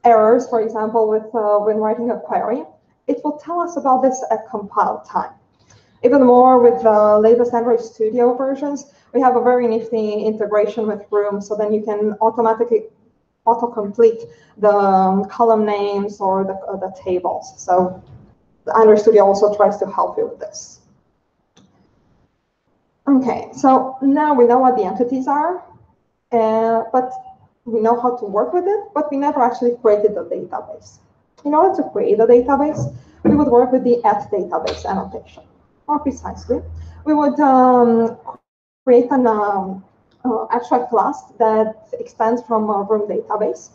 errors, for example, with when writing a query, it will tell us about this at compile time. Even more with the latest Android Studio versions, we have a very nifty integration with Room, so then you can automatically auto-complete the column names or the tables. So the Android Studio also tries to help you with this. Okay, so now we know what the entities are, but we know how to work with it, but we never actually created the database. In order to create the database, we would work with the @database annotation. More precisely, we would create an abstract class that extends from a Room database.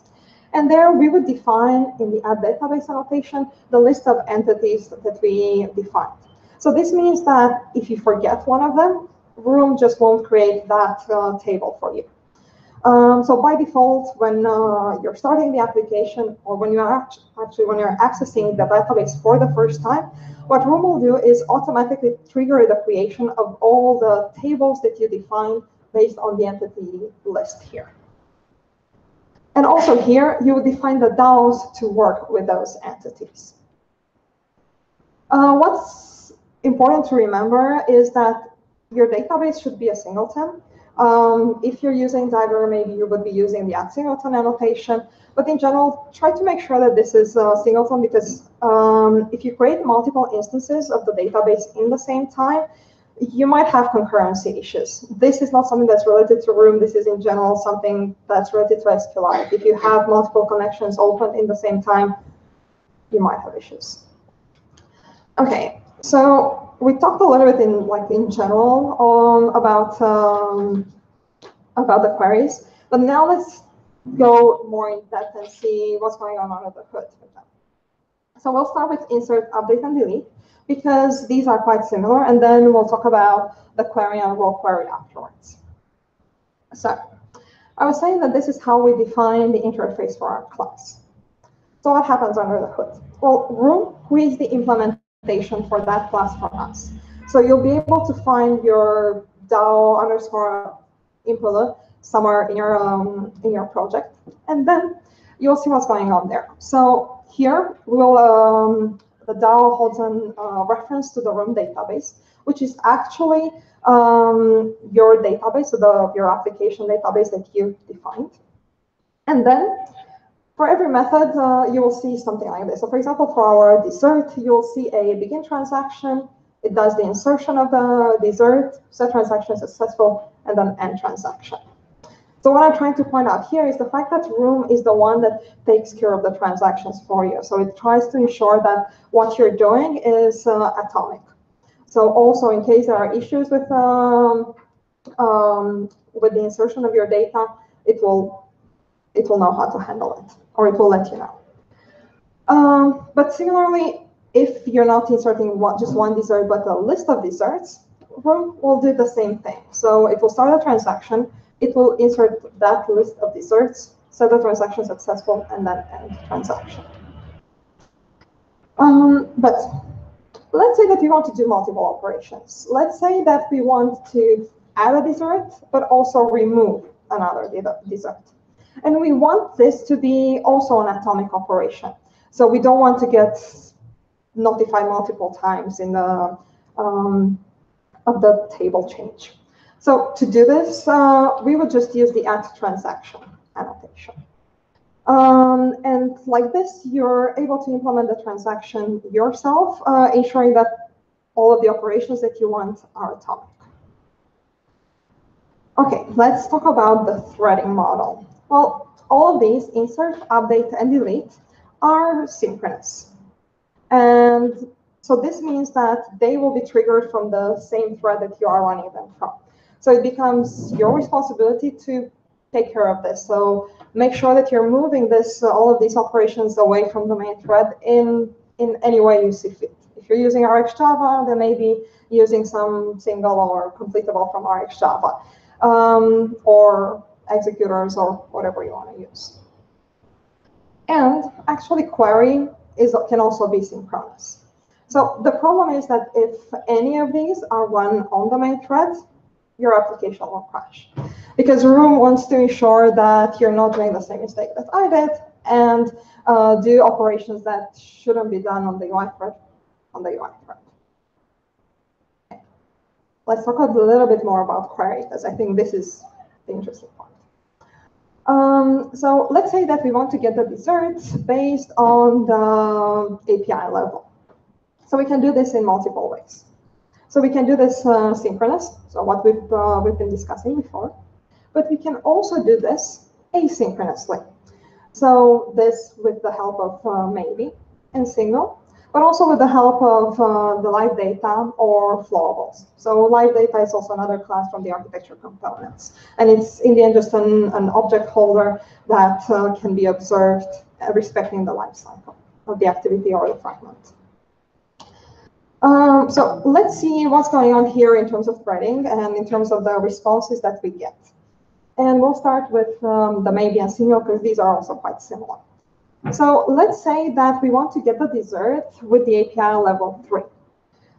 And there we would define in the @database annotation the list of entities that we defined. So this means that if you forget one of them, Room just won't create that table for you. So by default, when you're starting the application, or when you're when you're accessing the database for the first time, what Room will do is automatically trigger the creation of all the tables that you define based on the entity list here. And also here, you will define the DAOs to work with those entities. What's important to remember is that your database should be a singleton. If you're using Dagger, maybe you would be using the @singleton annotation. But in general, try to make sure that this is a singleton, because if you create multiple instances of the database in the same time, you might have concurrency issues. This is not something that's related to Room. This is in general something that's related to SQLite. If you have multiple connections open in the same time, you might have issues. Okay, So we talked a little bit in general about the queries, but now let's go more in depth and see what's going on under the hood with them. So we'll start with insert, update, and delete, because these are quite similar, and then we'll talk about the query and role query afterwards. So I was saying that this is how we define the interface for our class. So what happens under the hood? Well, room creates the implementation for that class for us. So you'll be able to find your DAO underscore implement somewhere in your project, and then you'll see what's going on there. So here we'll the DAO holds a reference to the room database, which is actually your database, so your application database that you defined. And then for every method, you will see something like this. So for example, for our dessert, you'll see a begin transaction. It does the insertion of the dessert, set transaction successful, and then end transaction. So what I'm trying to point out here is the fact that room is the one that takes care of the transactions for you. So it tries to ensure that what you're doing is atomic. So also in case there are issues with the insertion of your data, it will know how to handle it, or it will let you know. But similarly, if you're not inserting just one dessert, but a list of desserts, room will do the same thing. So it will start a transaction, it will insert that list of desserts, set the transaction successful, and then end transaction. But let's say that we want to do multiple operations. Let's say that we want to add a dessert, but also remove another dessert. And we want this to be also an atomic operation. So we don't want to get notified multiple times in the of the table change. So to do this, we would just use the @transaction annotation. And like this, you're able to implement the transaction yourself, ensuring that all of the operations that you want are atomic. Okay, let's talk about the threading model. Well, all of these, insert, update, and delete, are synchronous. And so this means that they will be triggered from the same thread that you are running them from. So it becomes your responsibility to take care of this. So make sure that you're moving this, all of these operations away from the main thread in any way you see fit. If you're using RxJava, then maybe using some single or completable from RxJava, or executors or whatever you want to use. And actually query can also be synchronous. So the problem is that if any of these are run on the main thread, your application will crash. Because room wants to ensure that you're not doing the same mistake that I did and do operations that shouldn't be done on the UI thread on the UI thread. Okay. Let's talk a little bit more about query, because I think this is the interesting part. So let's say that we want to get the desserts based on the API level. So we can do this in multiple ways. So we can do this synchronous, so what we've been discussing before, but we can also do this asynchronously. So this with the help of maybe and single, but also with the help of the live data or flowables. So live data is also another class from the architecture components. And it's in the end just an object holder that can be observed respecting the life cycle of the activity or the fragment. So let's see what's going on here in terms of threading and in terms of the responses that we get. And we'll start with the maybe and single, because these are also quite similar. So let's say that we want to get the dessert with the API level 3.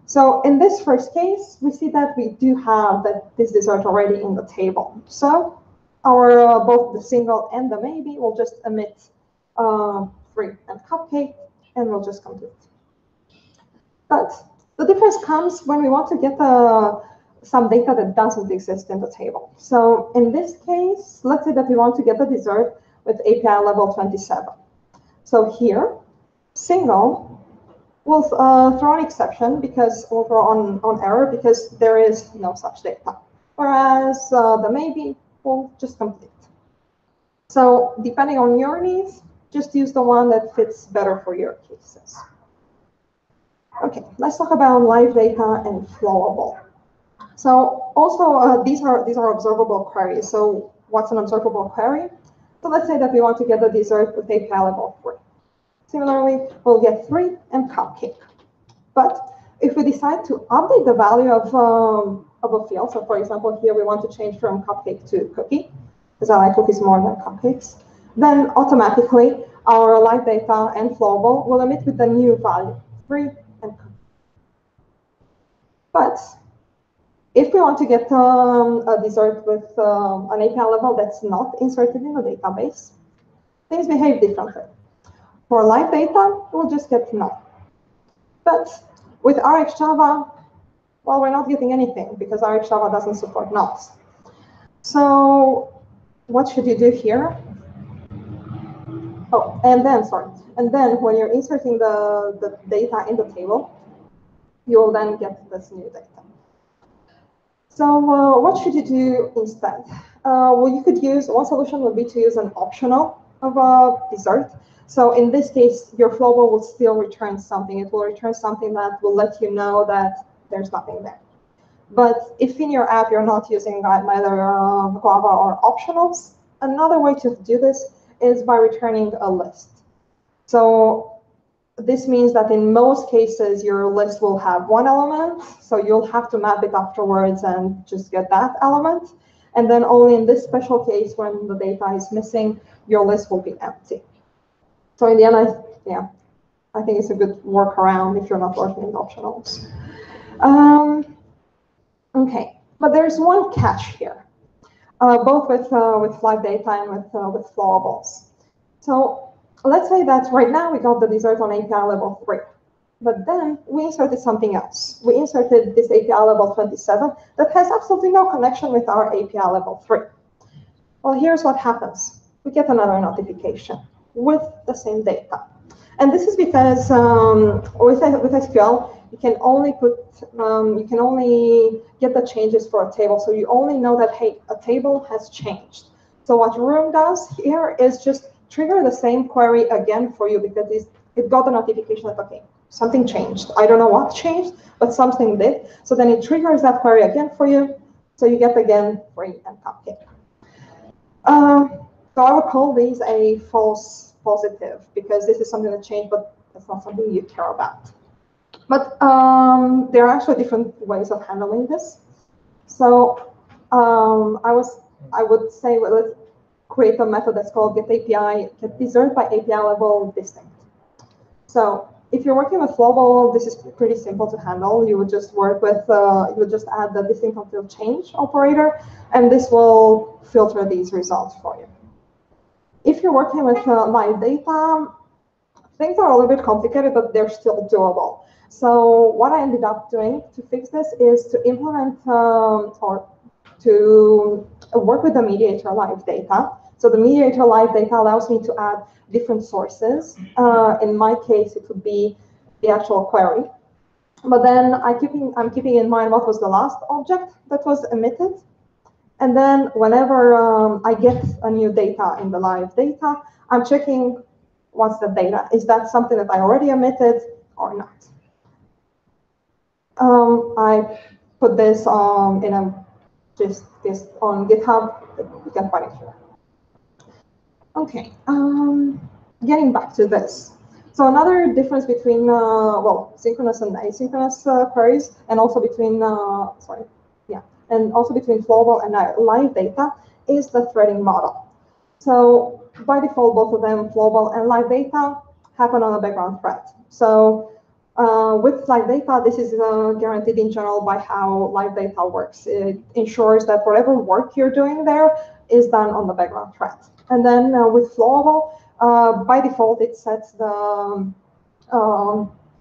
So in this first case, we see that we do have this dessert already in the table. So our both the single and the maybe will just emit 3 and cupcake, and we'll just complete. But the difference comes when we want to get some data that doesn't exist in the table. So in this case, let's say that we want to get the dessert with API level 27. So here, single will throw an exception because we'll throw on error because there is no such data. Whereas the maybe will just complete. So depending on your needs, just use the one that fits better for your cases. Okay, let's talk about live data and flowable. So also these are observable queries. So what's an observable query? So let's say that we want to get the dessert with API level 3. Similarly, we'll get 3 and cupcake. But if we decide to update the value of a field, so for example, here we want to change from cupcake to cookie, because I like cookies more than cupcakes, then automatically our live data and flowable will emit with the new value, 3 and cookie. But if we want to get a dessert with an API level that's not inserted in the database, things behave differently. For live data, we'll just get no. But with RxJava, well, we're not getting anything because RxJava doesn't support nulls. So what should you do here? Oh, and then when you're inserting the data in the table, you will then get this new data. So what should you do instead? Well, you could use, one solution would be to use an optional of a dessert. So in this case, your flowable will still return something. It will return something that will let you know that there's nothing there. But if in your app you're not using neither Guava or optionals, another way to do this is by returning a list. So this means that in most cases, your list will have one element, so you'll have to map it afterwards and just get that element. And then only in this special case, when the data is missing, your list will be empty. So in the end, I think it's a good workaround if you're not working with optionals. Okay, but there's one catch here, both with live data and with flowables. So let's say that right now we got the dessert on API level 3, but then we inserted something else. We inserted this API level 27 that has absolutely no connection with our API level 3. Well, here's what happens. We get another notification with the same data. And this is because with SQL, you can only get the changes for a table. So you only know that, hey, a table has changed. So what Room does here is just trigger the same query again for you because it got a notification that, okay, something changed. I don't know what changed, but something did. So then it triggers that query again for you. So you get again 3 and cupcake. So I would call these a false positive because this is something that changed, but that's not something you care about. But there are actually different ways of handling this. So I would say, well, let's create a method that's called get dessert by API level distinct. So if you're working with flowable, this is pretty simple to handle. You would just work with, you would just add the distinct until change operator, and this will filter these results for you. If you're working with live data, things are a little bit complicated, but they're still doable. So what I ended up doing to fix this is to implement or to work with the mediator live data. So the mediator live data allows me to add different sources. In my case, it would be the actual query. But then I'm keeping in mind what was the last object that was emitted. And then whenever I get a new data in the live data, I'm checking what's the data. Is that something that I already emitted or not? I put this just on GitHub. You can find it here. Okay, getting back to this. So another difference between, well, synchronous and asynchronous queries, and also between, and also between flowable and live data is the threading model. So by default, both of them, flowable and live data, happen on a background thread. So with live data, this is guaranteed in general by how live data works. It ensures that whatever work you're doing there is done on the background thread. And then with flowable, by default, it sets the,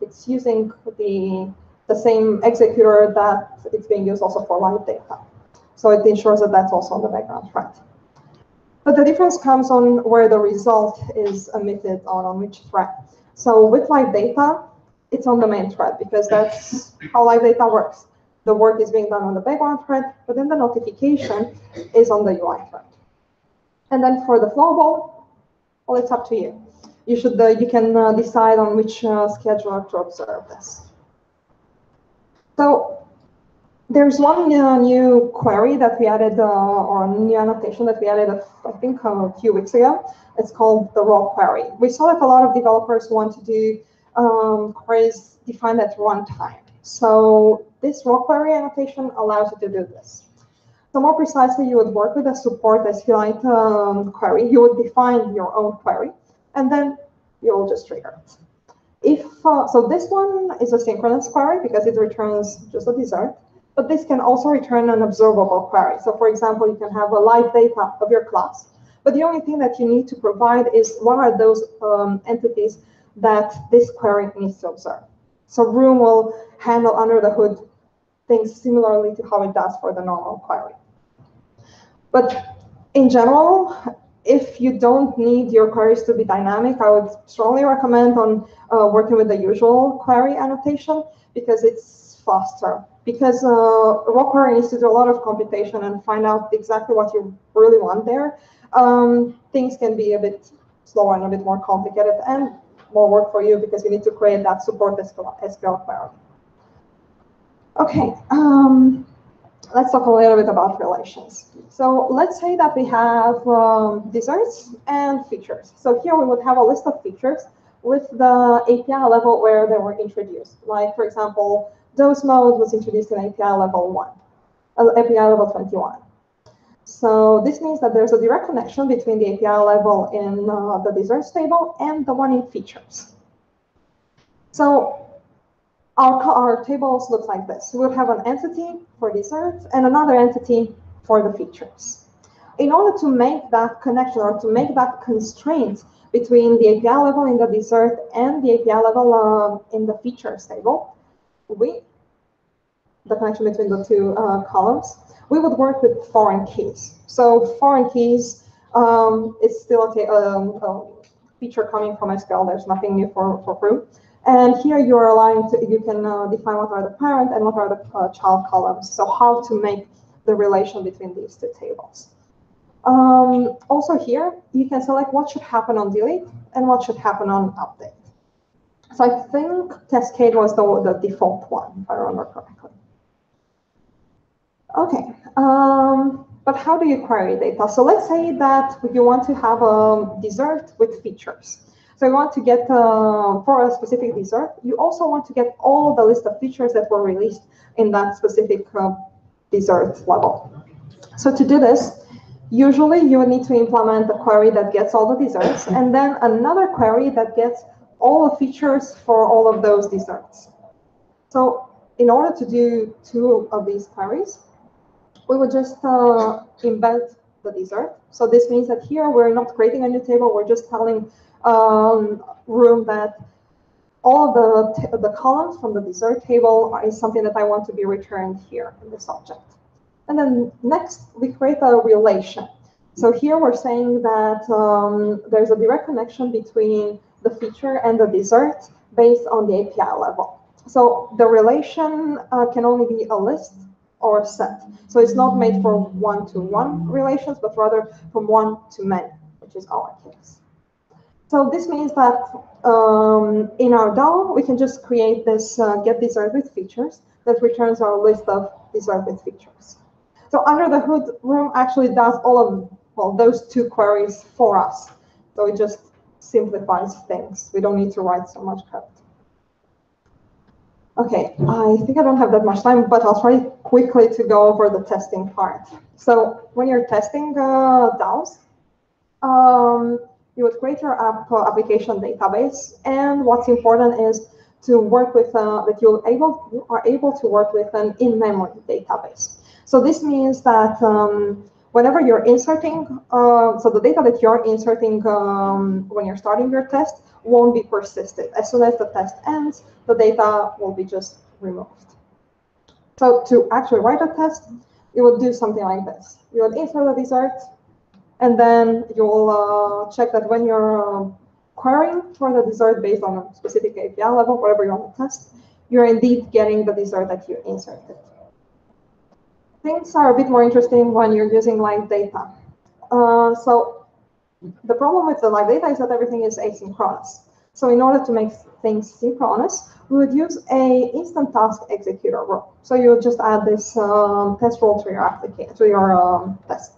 it's using the same executor that it's being used also for live data. So it ensures that that's also on the background thread. But the difference comes on where the result is emitted on which thread. So with live data, it's on the main thread because that's how live data works. The work is being done on the background thread, but then the notification is on the UI thread. And then for the flowable, well, it's up to you. You can decide on which scheduler to observe this. So there's one new query that we added, or a new annotation that we added, I think, a few weeks ago. It's called the raw query. We saw that a lot of developers want to do queries defined at runtime. So this raw query annotation allows you to do this. So more precisely, you would work with a support SQLite query. You would define your own query, and then you will just trigger it. So this one is a synchronous query because it returns just a dessert, but this can also return an observable query. So for example, you can have a live data of your class, but the only thing that you need to provide is what are those entities that this query needs to observe. So Room will handle under the hood things similarly to how it does for the normal query. But in general, if you don't need your queries to be dynamic, I would strongly recommend on working with the usual query annotation because it's faster. Because raw query needs to do a lot of computation and find out exactly what you really want there. Things can be a bit slower and a bit more complicated and more work for you because you need to create that support SQL query. Okay. Let's talk a little bit about relations. So let's say that we have desserts and features. So here we would have a list of features with the API level where they were introduced. Like, for example, dose mode was introduced in API level 1, API level 21. So this means that there's a direct connection between the API level in the desserts table and the one in features. So our tables look like this. We would have an entity for desserts and another entity for the features. In order to make that connection or to make that constraint between the API level in the dessert and the API level in the features table, the connection between the two columns, we would work with foreign keys. So foreign keys is still a feature coming from SQL. There's nothing new for Room. And here you are allowing to, you can define what are the parent and what are the child columns. So how to make the relation between these two tables. Also here, you can select what should happen on delete and what should happen on update. So I think Cascade was the default one, if I remember correctly. Okay, but how do you query data? So let's say that you want to have a dessert with features. So you want to get, for a specific dessert, you also want to get all the list of features that were released in that specific dessert level. So to do this, usually you would need to implement a query that gets all the desserts, and then another query that gets all the features for all of those desserts. So in order to do two of these queries, we would just embed the dessert. So this means that here we're not creating a new table, we're just telling Room that all of the columns from the dessert table is something that I want to be returned here in this object. And then next, we create a relation. So here we're saying that there's a direct connection between the feature and the dessert based on the API level. So the relation can only be a list or a set. So it's not made for one-to-one relations, but rather from one to many, which is our case. So this means that in our DAO, we can just create this get dessert with features that returns our list of dessert with features. So under the hood, Room actually does all of, well, those two queries for us. So it just simplifies things. We don't need to write so much code. Okay, I think I don't have that much time, but I'll try quickly to go over the testing part. So when you're testing DAOs, you would create your application database, and what's important is to work with that you are able to work with an in-memory database. So this means that whenever you're inserting, so the data that you're inserting when you're starting your test won't be persisted. As soon as the test ends, the data will be just removed. So to actually write a test, you would do something like this. You would insert the dessert, and then you'll check that when you're querying for the dessert based on a specific API level, whatever you want to test, you're indeed getting the dessert that you inserted. Things are a bit more interesting when you're using live data. So the problem with the live data is that everything is asynchronous. So in order to make things synchronous, we would use a instant task executor rule. So you would just add this test rule to your application, to your test.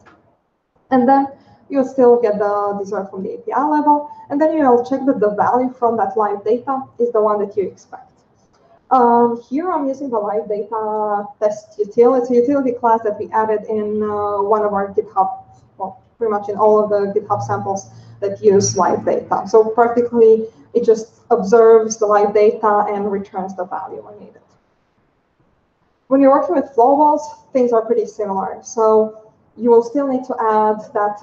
And then you will still get the result from the API level, and then you will check that the value from that live data is the one that you expect. Here I'm using the live data test utility. It's a utility class that we added in one of our GitHub, well, pretty much in all of the GitHub samples that use live data. So practically, it just observes the live data and returns the value when needed. When you're working with flowballs, things are pretty similar. So you will still need to add that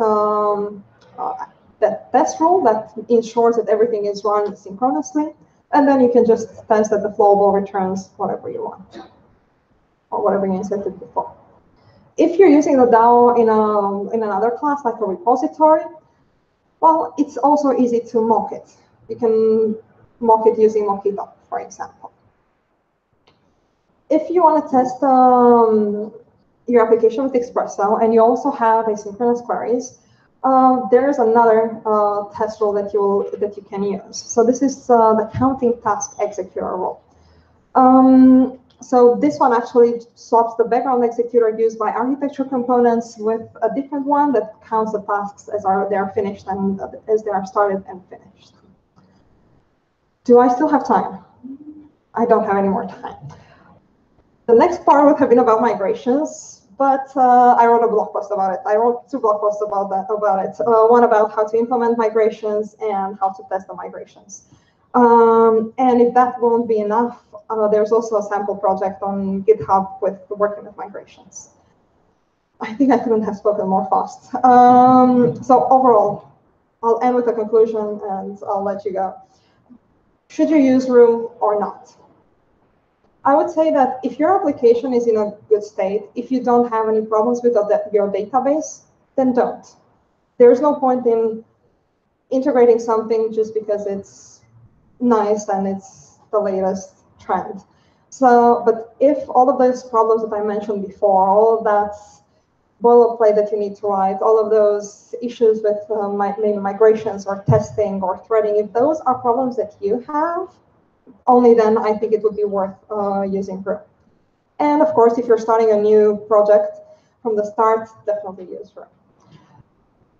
test rule that ensures that everything is run synchronously. And then you can just test that the flowball returns whatever you want, or whatever you inserted before. If you're using the DAO in another class, like a repository, well, it's also easy to mock it. You can mock it using Mockito, for example. If you want to test your application with Espresso, and you also have asynchronous queries, there's another test rule that you can use. So this is the counting task executor rule. So this one actually swaps the background executor used by architecture components with a different one that counts the tasks as they are finished and as they are started and finished. Do I still have time? I don't have any more time. The next part would have been about migrations, but I wrote a blog post about it. I wrote 2 blog posts about it. One about how to implement migrations and how to test the migrations. And if that won't be enough, there's also a sample project on GitHub with working with migrations. I think I couldn't have spoken more fast. So overall, I'll end with a conclusion and I'll let you go. Should you use Room or not? I would say that if your application is in a good state, if you don't have any problems with your database, then don't. There's no point in integrating something just because it's nice and it's the latest trend. So, but if all of those problems that I mentioned before, all of that boilerplate that you need to write, all of those issues with maybe migrations or testing or threading, if those are problems that you have, only then I think it would be worth using Room. And of course, if you're starting a new project from the start, definitely use Room.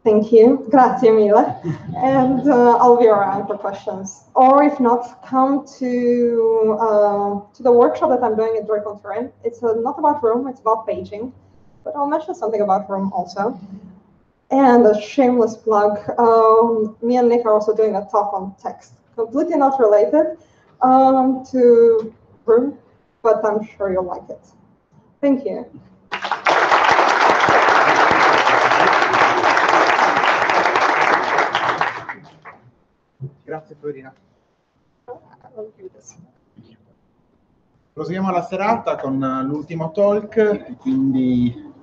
Thank you. Grazie mille. And I'll be around for questions. Or if not, come to the workshop that I'm doing at Droidcon Turin. It's not about Room, it's about paging. But I'll mention something about Room also. And a shameless plug, me and Nick are also doing a talk on text. Completely not related to Room, but I'm sure you'll like it. Thank you. Grazie Florina. Proseguiamo la serata con l'ultimo talk, quindi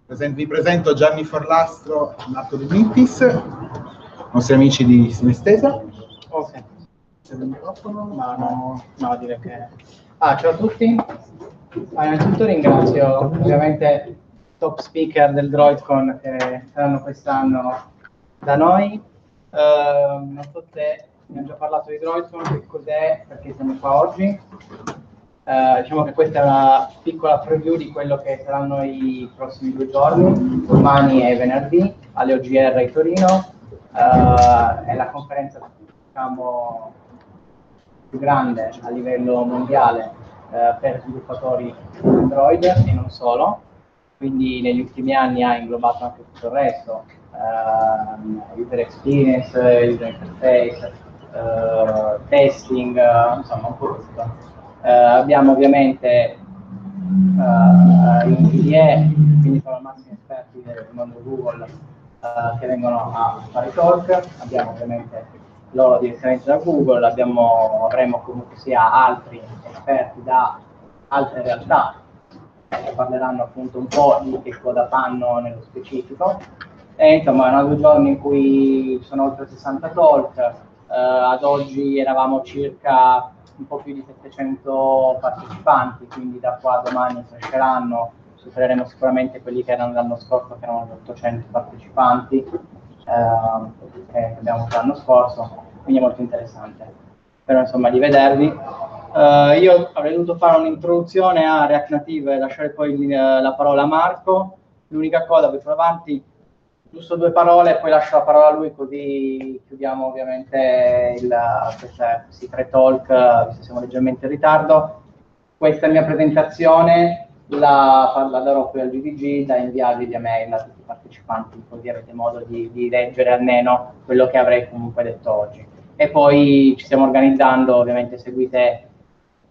vi presento Gianni Forlastro e Marco De Mittis, nostri amici di Synesthesia. Ok. No, direi che... ciao a tutti. Innanzitutto ringrazio ovviamente top speaker del Droidcon che saranno quest'anno da noi. Non so se abbiamo già parlato di Droidcon, che cos'è, perché siamo qua oggi. Diciamo che questa è una piccola preview di quello che saranno i prossimi 2 giorni, domani e venerdì, alle OGR di Torino. È la conferenza, diciamo, più grande a livello mondiale per sviluppatori Android e non solo. Quindi negli ultimi anni ha inglobato anche tutto il resto, user experience, user interface, testing, insomma un po' tutto. Abbiamo ovviamente i PDE, quindi sono i massimi esperti del mondo Google che vengono a fare talk. Abbiamo ovviamente loro direttamente da Google, avremo comunque sia altri esperti da altre realtà che parleranno appunto un po' di che coda fanno nello specifico. E insomma, erano 2 giorni in cui sono oltre 60 talk. Ad oggi eravamo circa un po' più di 700 partecipanti, quindi da qua a domani cresceranno, supereremo sicuramente quelli che erano l'anno scorso, che erano 800 partecipanti che abbiamo avuto l'anno scorso, quindi è molto interessante. spero insomma di vedervi. Io avrei dovuto fare un'introduzione a React Native e lasciare poi la parola a Marco. L'unica cosa, più avanti, giusto 2 parole, poi lascio la parola a lui, così chiudiamo ovviamente questi 3 talk, visto che siamo leggermente in ritardo. Questa mia presentazione la darò poi al GDG da inviarvi via mail a tutti i partecipanti, così avete modo di leggere almeno quello che avrei comunque detto oggi. E poi ci stiamo organizzando, ovviamente seguite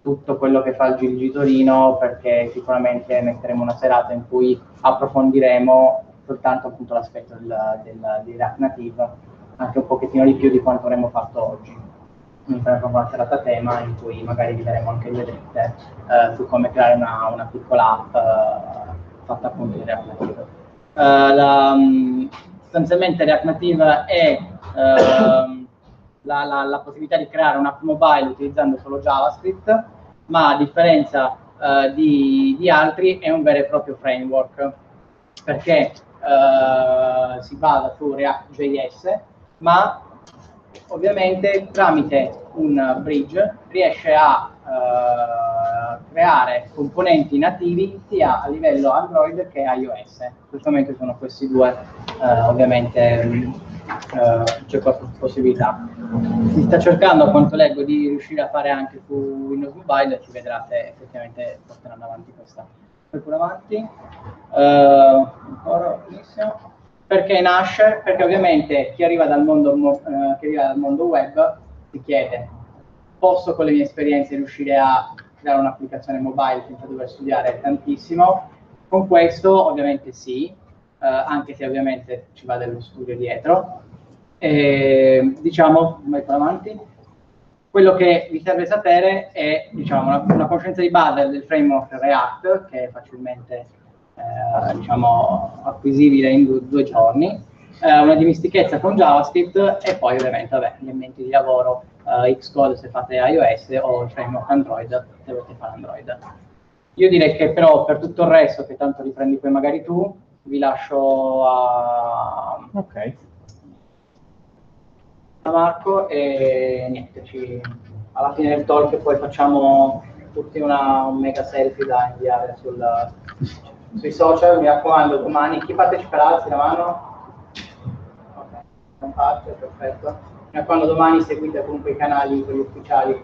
tutto quello che fa il GDG Torino, perché sicuramente metteremo una serata in cui approfondiremo soltanto appunto l'aspetto di React Native, anche un pochettino di più di quanto avremmo fatto oggi. Quindi faremo una serata a tema in cui magari vi daremo anche 2 dritte su come creare una piccola app fatta appunto di React Native. Sostanzialmente React Native è la possibilità di creare un'app mobile utilizzando solo JavaScript, ma a differenza di altri è un vero e proprio framework, perché si basa su React.js, ma ovviamente tramite un bridge riesce a creare componenti nativi sia a livello Android che iOS. Giustamente sono questi 2, ovviamente c'è questa possibilità. Si sta cercando, a quanto leggo, di riuscire a fare anche su Windows Mobile, e ci vedrà se effettivamente porteranno avanti questa. Poi pure avanti. Ancora, benissimo. Perché nasce? Perché ovviamente chi arriva dal mondo web si chiede: posso con le mie esperienze riuscire a creare un'applicazione mobile senza dover studiare tantissimo? Con questo ovviamente sì, anche se ovviamente ci va dello studio dietro. Diciamo, vai per avanti. Quello che vi serve sapere è, diciamo, una conoscenza di base del framework React, che è facilmente diciamo, acquisibile in 2 giorni, una dimestichezza con JavaScript e poi ovviamente gli elementi di lavoro Xcode se fate iOS o il framework Android se volete fare Android. Io direi che però per tutto il resto, che tanto riprendi poi magari tu, vi lascio a Marco e niente, alla fine del talk poi facciamo tutti un mega selfie da inviare sui social. Mi raccomando, domani chi parteciperà, alzi la mano. Ok, non parte, perfetto. Mi raccomando, domani seguite comunque i canali, quelli ufficiali,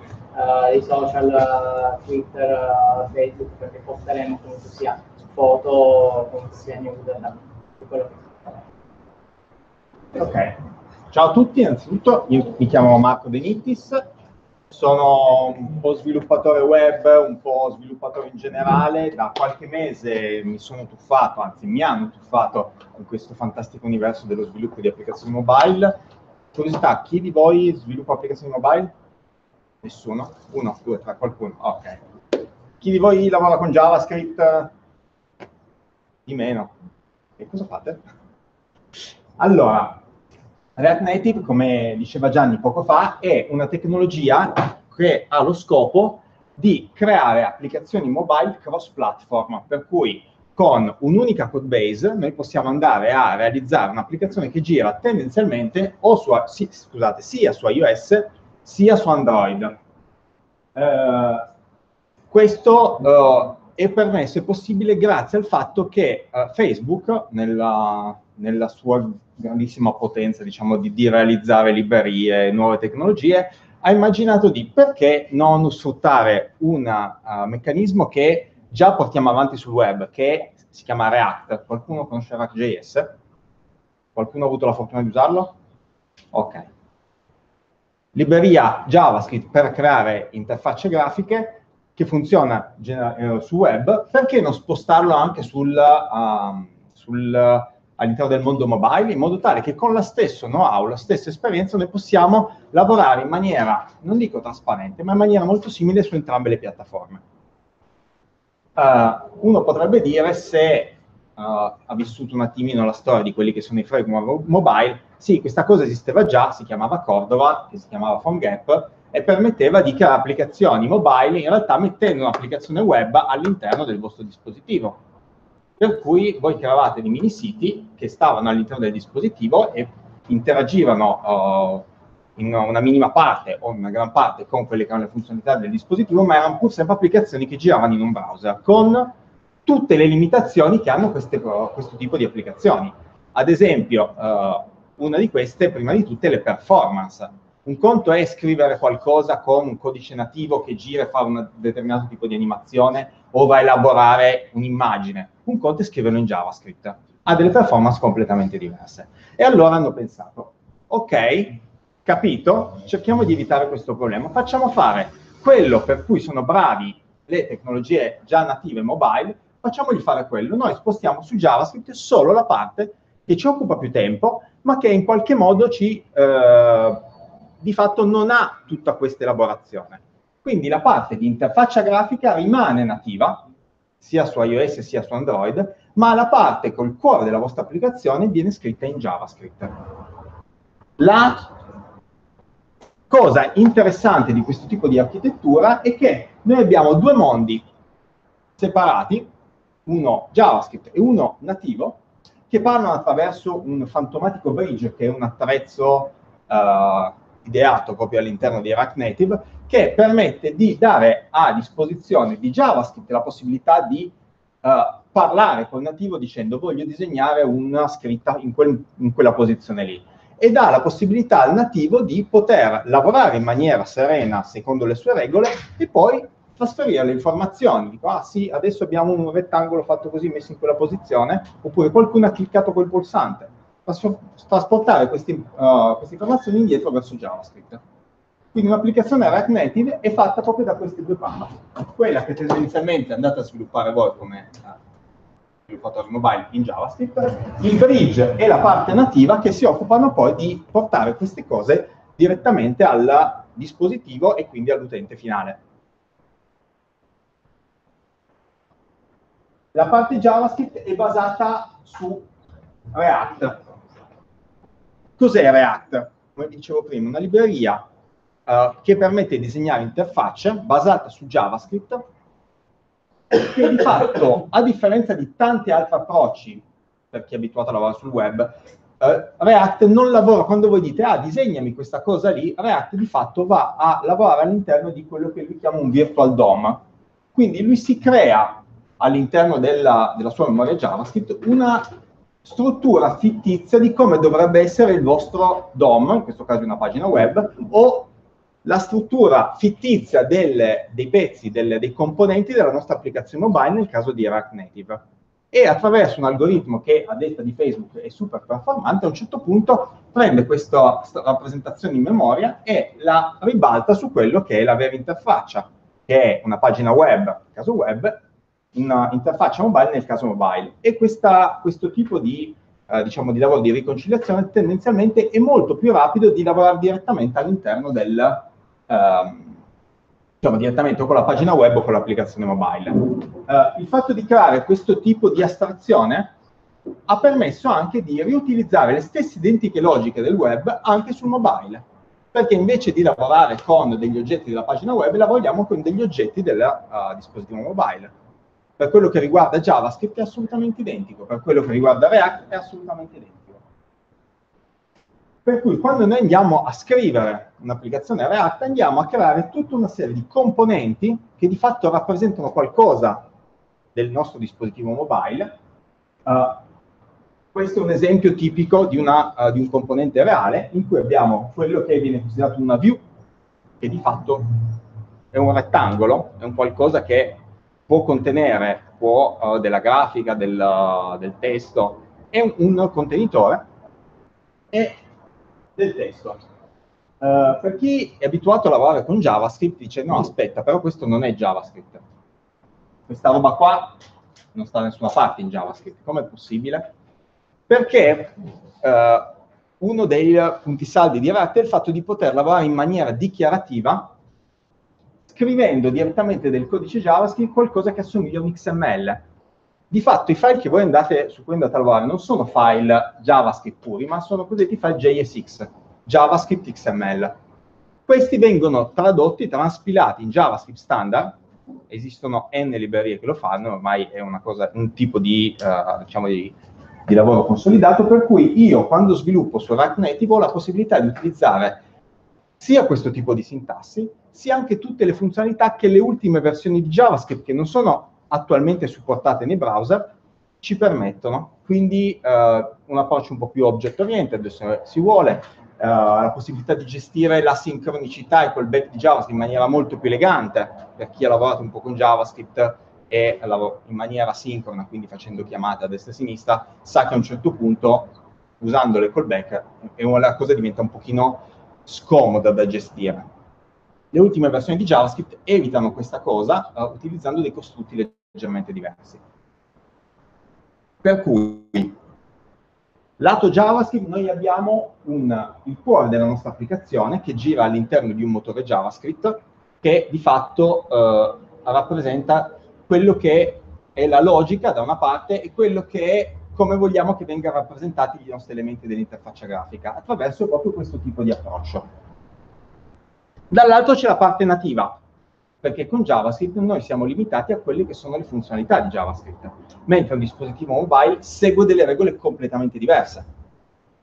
i social, Twitter, Facebook, perché posteremo comunque sia foto, comunque sia news, di quello che si fa. Ok, ciao a tutti, innanzitutto io mi chiamo Marco De Nittis, sono un po' sviluppatore web, un po' sviluppatore in generale. Da qualche mese mi sono tuffato, anzi mi hanno tuffato in questo fantastico universo dello sviluppo di applicazioni mobile. Curiosità, chi di voi sviluppa applicazioni mobile? Nessuno? 1, 2, 3, qualcuno? Ok. Chi di voi lavora con JavaScript? Di meno. E cosa fate? Allora, React Native, come diceva Gianni poco fa, è una tecnologia che ha lo scopo di creare applicazioni mobile cross-platform, per cui con un'unica code base noi possiamo andare a realizzare un'applicazione che gira tendenzialmente o sia su iOS sia su Android. Questo è permesso, è possibile grazie al fatto che Facebook, nella sua grandissima potenza, diciamo, di realizzare librerie, nuove tecnologie, ha immaginato di perché non sfruttare un meccanismo che già portiamo avanti sul web, che si chiama React. Qualcuno conosce React.js? Qualcuno ha avuto la fortuna di usarlo? Ok. Libreria JavaScript per creare interfacce grafiche che funziona sul web, perché non spostarlo anche all'interno del mondo mobile, in modo tale che con lo stesso know-how, la stessa esperienza, noi possiamo lavorare in maniera, non dico trasparente, ma in maniera molto simile su entrambe le piattaforme. Uno potrebbe dire, se ha vissuto un attimino la storia di quelli che sono i framework mobile, sì, questa cosa esisteva già, si chiamava Cordova, che si chiamava PhoneGap, e permetteva di creare applicazioni mobile, in realtà mettendo un'applicazione web all'interno del vostro dispositivo. Per cui voi creavate dei mini siti che stavano all'interno del dispositivo e interagivano in una minima parte o in una gran parte con quelle che erano le funzionalità del dispositivo, ma erano pur sempre applicazioni che giravano in un browser, con tutte le limitazioni che hanno questo tipo di applicazioni. Ad esempio, una di queste, prima di tutte, è le performance. Un conto è scrivere qualcosa con un codice nativo che gira e fa un determinato tipo di animazione o va a elaborare un'immagine. Un conto è scriverlo in JavaScript. Ha delle performance completamente diverse. E allora hanno pensato, ok, capito, cerchiamo di evitare questo problema. Facciamo fare quello per cui sono bravi le tecnologie già native mobile, facciamogli fare quello. Noi spostiamo su JavaScript solo la parte che ci occupa più tempo, ma che in qualche modo di fatto non ha tutta questa elaborazione. Quindi la parte di interfaccia grafica rimane nativa, sia su iOS sia su Android, ma la parte col cuore della vostra applicazione viene scritta in JavaScript. La cosa interessante di questo tipo di architettura è che noi abbiamo due mondi separati, uno JavaScript e uno nativo, che parlano attraverso un fantomatico bridge, che è un attrezzo ideato proprio all'interno di React Native, che permette di dare a disposizione di JavaScript la possibilità di parlare col nativo dicendo voglio disegnare una scritta in quella posizione lì. E dà la possibilità al nativo di poter lavorare in maniera serena secondo le sue regole e poi trasferire le informazioni. Dico, ah sì, adesso abbiamo un rettangolo fatto così, messo in quella posizione, oppure qualcuno ha cliccato quel pulsante. Trasportare queste informazioni indietro verso JavaScript. Quindi un'applicazione React Native è fatta proprio da queste due parti. Quella che tendenzialmente andate a sviluppare voi come sviluppatori mobile in JavaScript, il bridge e la parte nativa che si occupano poi di portare queste cose direttamente al dispositivo e quindi all'utente finale. La parte JavaScript è basata su React. Cos'è React? Come dicevo prima, una libreria che permette di disegnare interfacce basata su JavaScript, che di fatto, a differenza di tanti altri approcci, per chi è abituato a lavorare sul web, React non lavora, quando voi dite, ah, disegnami questa cosa lì, React di fatto va a lavorare all'interno di quello che lui chiama un virtual DOM. Quindi lui si crea all'interno della sua memoria JavaScript una struttura fittizia di come dovrebbe essere il vostro DOM, in questo caso una pagina web, o la struttura fittizia dei pezzi, dei componenti della nostra applicazione mobile nel caso di React Native. E attraverso un algoritmo che, a detta di Facebook, è super performante, a un certo punto prende questa rappresentazione in memoria e la ribalta su quello che è la vera interfaccia, che è una pagina web, nel caso web, una interfaccia mobile nel caso mobile. E questo tipo di lavoro di riconciliazione tendenzialmente è molto più rapido di lavorare direttamente all'interno direttamente o con la pagina web o con l'applicazione mobile. Il fatto di creare questo tipo di astrazione ha permesso anche di riutilizzare le stesse identiche logiche del web anche sul mobile, perché invece di lavorare con degli oggetti della pagina web, lavoriamo con degli oggetti del dispositivo mobile. Per quello che riguarda JavaScript è assolutamente identico, per quello che riguarda React è assolutamente identico. Per cui quando noi andiamo a scrivere un'applicazione React, andiamo a creare tutta una serie di componenti che di fatto rappresentano qualcosa del nostro dispositivo mobile. Questo è un esempio tipico di un componente reale, in cui abbiamo quello che viene considerato una view, che di fatto è un rettangolo, è un qualcosa che può contenere della grafica, del testo, è un contenitore e del testo. Per chi è abituato a lavorare con JavaScript dice no, aspetta, però questo non è JavaScript. Questa roba qua non sta da nessuna parte in JavaScript. Com'è possibile? Perché uno dei punti saldi di React è il fatto di poter lavorare in maniera dichiarativa scrivendo direttamente del codice JavaScript qualcosa che assomiglia a un XML. Di fatto i file che voi su cui andate a lavorare non sono file JavaScript puri, ma sono cosiddetti file JSX, JavaScript XML. Questi vengono tradotti, traspilati in JavaScript standard, esistono N librerie che lo fanno, ormai è un tipo di lavoro consolidato, per cui io quando sviluppo su React Native ho la possibilità di utilizzare sia questo tipo di sintassi, sia anche tutte le funzionalità che le ultime versioni di JavaScript, che non sono attualmente supportate nei browser, ci permettono. Quindi un approccio un po' più object-oriented, se si vuole, la possibilità di gestire la sincronicità e col back di JavaScript in maniera molto più elegante, per chi ha lavorato un po' con JavaScript e in maniera sincrona, quindi facendo chiamate a destra e a sinistra, sa che a un certo punto, usando le callback, la cosa diventa un pochino scomoda da gestire. Le ultime versioni di JavaScript evitano questa cosa utilizzando dei costrutti leggermente diversi. Per cui, lato JavaScript, noi abbiamo il cuore della nostra applicazione che gira all'interno di un motore JavaScript che di fatto rappresenta quello che è la logica da una parte e quello che è come vogliamo che vengano rappresentati i nostri elementi dell'interfaccia grafica, attraverso proprio questo tipo di approccio. Dall'altro c'è la parte nativa, perché con JavaScript noi siamo limitati a quelle che sono le funzionalità di JavaScript, mentre un dispositivo mobile segue delle regole completamente diverse.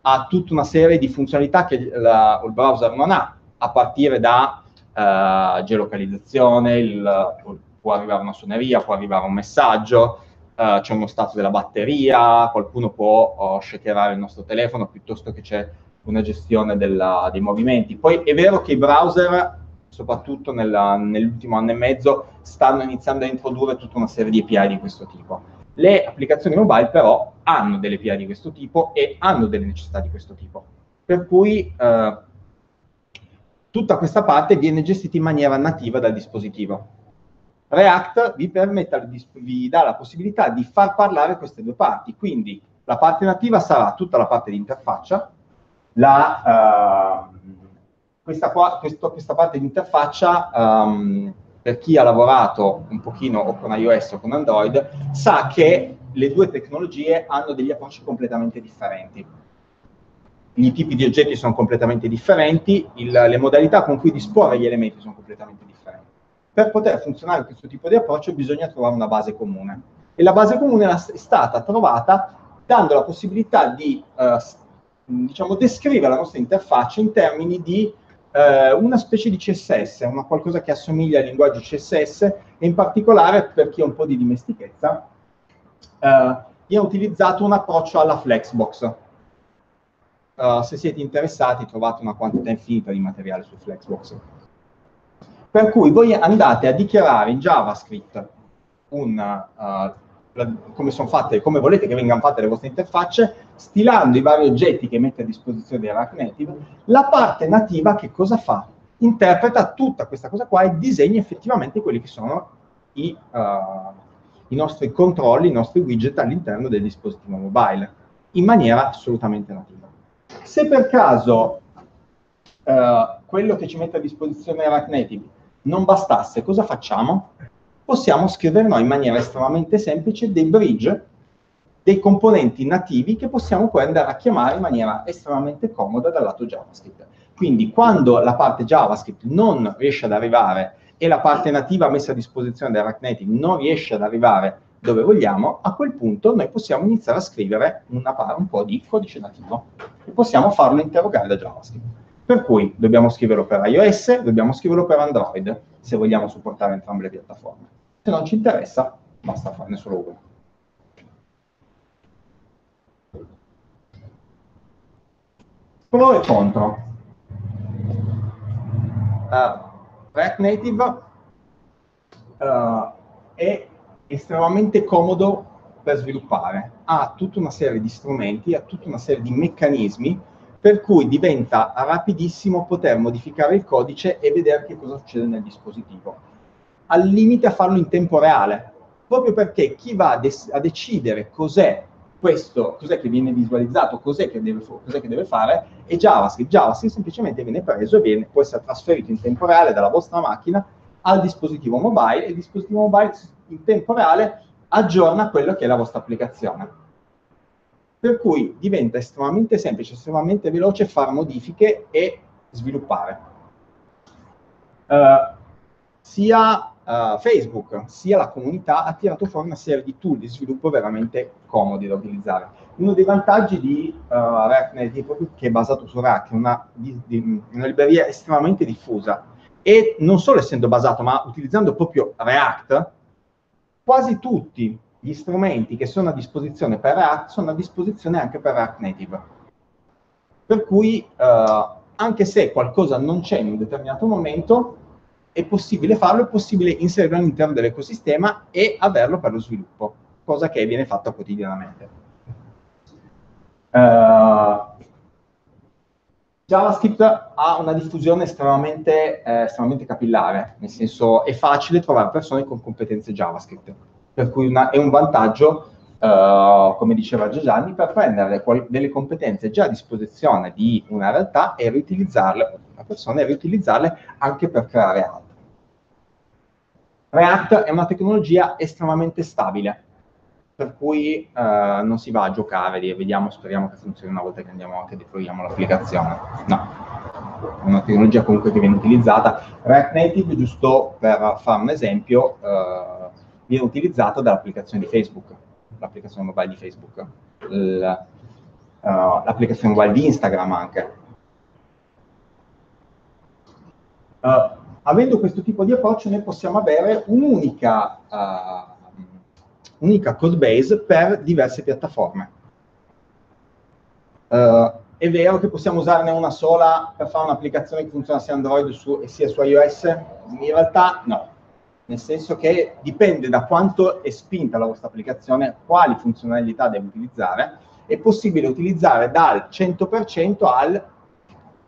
Ha tutta una serie di funzionalità che il browser non ha, a partire da geolocalizzazione, può arrivare una suoneria, può arrivare un messaggio, c'è uno stato della batteria, qualcuno può shakerare il nostro telefono, piuttosto che c'è una gestione dei movimenti. Poi è vero che i browser, soprattutto nell'ultimo anno e mezzo, stanno iniziando a introdurre tutta una serie di API di questo tipo. Le applicazioni mobile però hanno delle API di questo tipo e hanno delle necessità di questo tipo. Per cui tutta questa parte viene gestita in maniera nativa dal dispositivo. React vi dà la possibilità di far parlare queste due parti, quindi la parte nativa sarà tutta la parte di interfaccia, questa parte di interfaccia, per chi ha lavorato un pochino o con iOS o con Android, sa che le due tecnologie hanno degli approcci completamente differenti. I tipi di oggetti sono completamente differenti, le modalità con cui disporre gli elementi sono completamente differenti. Per poter funzionare questo tipo di approccio bisogna trovare una base comune. E la base comune è stata trovata dando la possibilità di diciamo, descrivere la nostra interfaccia in termini di una specie di CSS, qualcosa che assomiglia al linguaggio CSS, e in particolare, per chi ha un po' di dimestichezza, io ho utilizzato un approccio alla Flexbox. Se siete interessati trovate una quantità infinita di materiale su Flexbox. Per cui voi andate a dichiarare in JavaScript come volete che vengano fatte le vostre interfacce, stilando i vari oggetti che mette a disposizione di React Native. La parte nativa che cosa fa? Interpreta tutta questa cosa qua e disegna effettivamente quelli che sono i nostri controlli, i nostri widget all'interno del dispositivo mobile, in maniera assolutamente nativa. Se per caso quello che ci mette a disposizione React Native non bastasse, cosa facciamo? Possiamo scrivere noi in maniera estremamente semplice dei bridge, dei componenti nativi che possiamo poi andare a chiamare in maniera estremamente comoda dal lato JavaScript. Quindi quando la parte JavaScript non riesce ad arrivare e la parte nativa messa a disposizione da React Native non riesce ad arrivare dove vogliamo, a quel punto noi possiamo iniziare a scrivere un po' di codice nativo e possiamo farlo interrogare da JavaScript. Per cui dobbiamo scriverlo per iOS, dobbiamo scriverlo per Android, se vogliamo supportare entrambe le piattaforme. Se non ci interessa, basta farne solo uno. Pro e contro. React Native è estremamente comodo per sviluppare. Ha tutta una serie di strumenti, ha tutta una serie di meccanismi per cui diventa rapidissimo poter modificare il codice e vedere che cosa succede nel dispositivo. Al limite a farlo in tempo reale, proprio perché chi va a decidere cos'è che viene visualizzato, cos'è che deve fare, è JavaScript. JavaScript semplicemente viene preso e può essere trasferito in tempo reale dalla vostra macchina al dispositivo mobile, e il dispositivo mobile in tempo reale aggiorna quello che è la vostra applicazione. Per cui diventa estremamente semplice, estremamente veloce fare modifiche e sviluppare. Sia Facebook sia la comunità ha tirato fuori una serie di tool di sviluppo veramente comodi da utilizzare. Uno dei vantaggi di React Native, che è basato su React, è una libreria estremamente diffusa, e non solo essendo basato, ma utilizzando proprio React, quasi tutti gli strumenti che sono a disposizione per React sono a disposizione anche per React Native. Per cui, anche se qualcosa non c'è in un determinato momento, è possibile farlo, è possibile inserirlo all'interno dell'ecosistema e averlo per lo sviluppo, cosa che viene fatta quotidianamente. JavaScript ha una diffusione estremamente capillare, nel senso è facile trovare persone con competenze JavaScript, per cui è un vantaggio, come diceva Giovanni, per prendere delle competenze già a disposizione di una realtà e riutilizzarle, una persona, e riutilizzarle anche per creare altro. React è una tecnologia estremamente stabile, per cui non si va a giocare, vediamo, speriamo che funzioni una volta che deployiamo l'applicazione. No, è una tecnologia comunque che viene utilizzata. React Native, giusto per fare un esempio, viene utilizzato dall'applicazione di Facebook, l'applicazione mobile di Facebook, l'applicazione mobile di Instagram anche. Avendo questo tipo di approccio, noi possiamo avere un'unica code base per diverse piattaforme. È vero che possiamo usarne una sola per fare un'applicazione che funziona sia Android sia su iOS? In realtà no, nel senso che dipende da quanto è spinta la vostra applicazione, quali funzionalità deve utilizzare. È possibile utilizzare dal 100% al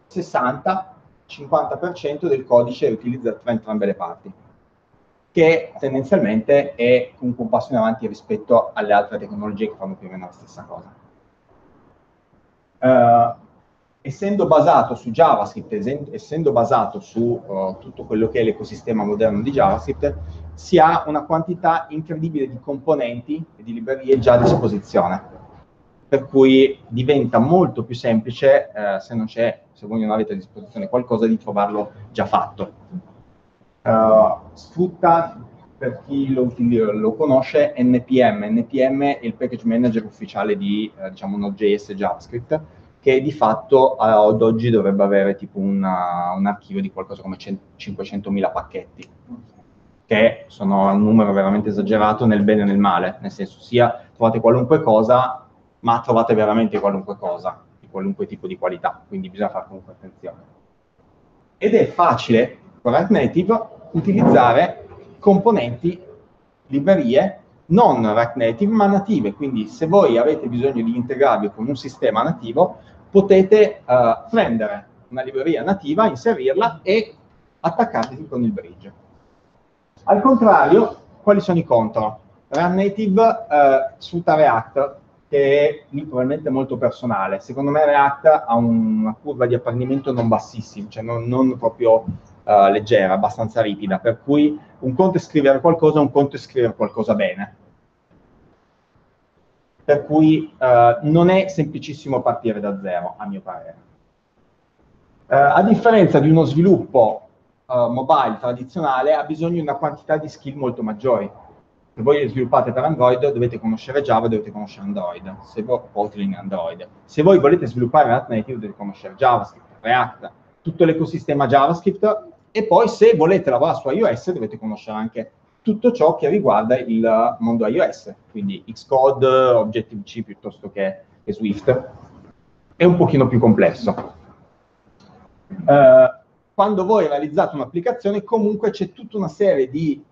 60-50% del codice utilizzato tra entrambe le parti, che tendenzialmente è comunque un passo in avanti rispetto alle altre tecnologie che fanno più o meno la stessa cosa. Essendo basato su JavaScript, essendo basato su tutto quello che è l'ecosistema moderno di JavaScript, si ha una quantità incredibile di componenti e di librerie già a disposizione, per cui diventa molto più semplice, se voi non avete a disposizione qualcosa, di trovarlo già fatto. Sfrutta, per chi lo conosce, NPM. NPM è il package manager ufficiale di diciamo Node.js e JavaScript, che di fatto ad oggi dovrebbe avere tipo un archivio di qualcosa come 500.000 pacchetti, che sono un numero veramente esagerato nel bene e nel male, nel senso sia trovate qualunque cosa, ma trovate veramente qualunque cosa, di qualunque tipo di qualità, quindi bisogna fare comunque attenzione. Ed è facile, con React Native, utilizzare componenti, librerie, non React Native, ma native, quindi se voi avete bisogno di integrarvi con un sistema nativo, potete prendere una libreria nativa, inserirla e attaccarvi con il bridge. Al contrario, quali sono i contro? React Native sfrutta React, che è probabilmente molto personale. Secondo me React ha una curva di apprendimento non bassissima, cioè non proprio leggera, abbastanza ripida, per cui un conto è scrivere qualcosa, un conto è scrivere qualcosa bene. Per cui non è semplicissimo partire da zero, a mio parere. A differenza di uno sviluppo mobile tradizionale, ha bisogno di una quantità di skill molto maggiori. Se voi sviluppate per Android, dovete conoscere Java, dovete conoscere Android, se voi Kotlin Android. Se voi volete sviluppare React Native, dovete conoscere JavaScript, React, tutto l'ecosistema JavaScript, e poi se volete lavorare su iOS, dovete conoscere anche tutto ciò che riguarda il mondo iOS, quindi Xcode, Objective-C piuttosto che Swift. È un pochino più complesso. Quando voi realizzate un'applicazione, comunque c'è tutta una serie di,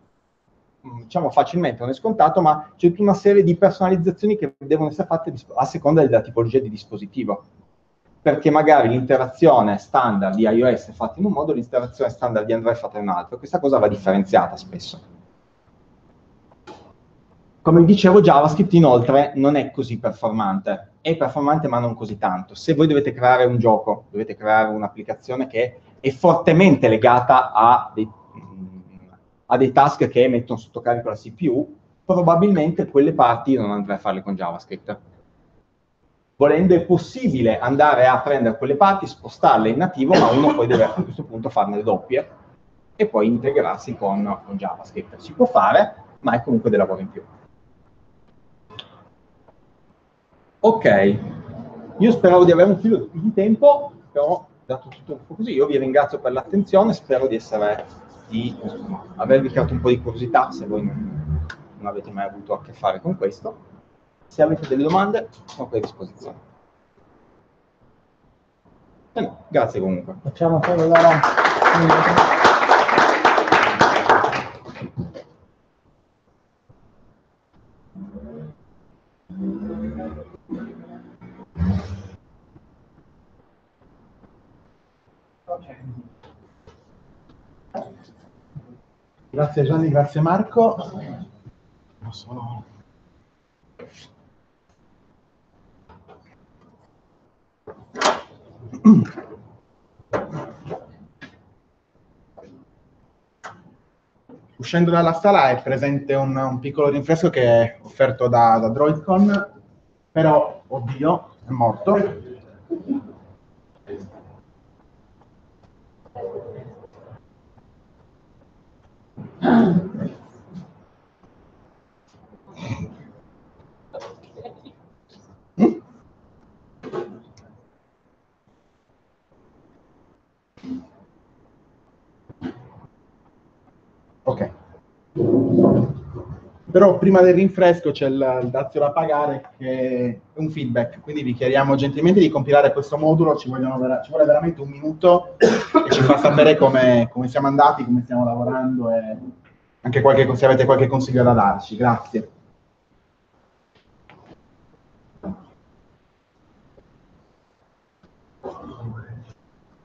diciamo facilmente, non è scontato, ma c'è tutta una serie di personalizzazioni che devono essere fatte a seconda della tipologia di dispositivo. Perché magari l'interazione standard di iOS è fatta in un modo, l'interazione standard di Android è fatta in un altro. Questa cosa va differenziata spesso. Come dicevo, JavaScript inoltre non è così performante. È performante ma non così tanto. Se voi dovete creare un gioco, dovete creare un'applicazione che è fortemente legata a dei task che mettono sotto carico la CPU, probabilmente quelle parti non andrei a farle con JavaScript. Volendo è possibile andare a prendere quelle parti, spostarle in nativo, ma uno poi deve a questo punto farne le doppie e poi integrarsi con JavaScript. Si può fare, ma è comunque del lavoro in più. Ok, io speravo di avere un filo di tempo, però dato tutto un po' così, io vi ringrazio per l'attenzione, spero di avervi creato un po' di curiosità se voi non avete mai avuto a che fare con questo. Se avete delle domande, sono qui a disposizione. No, grazie comunque. Facciamo solo allora. Grazie Gianni, grazie Marco. Uscendo dalla sala è presente un piccolo rinfresco che è offerto da Droidcon, però, oddio, è morto. Ok. Però prima del rinfresco c'è il dazio da pagare che è un feedback, quindi vi chiediamo gentilmente di compilare questo modulo, ci vuole veramente un minuto e ci fa sapere come siamo andati, come stiamo lavorando e anche se avete qualche consiglio da darci. Grazie.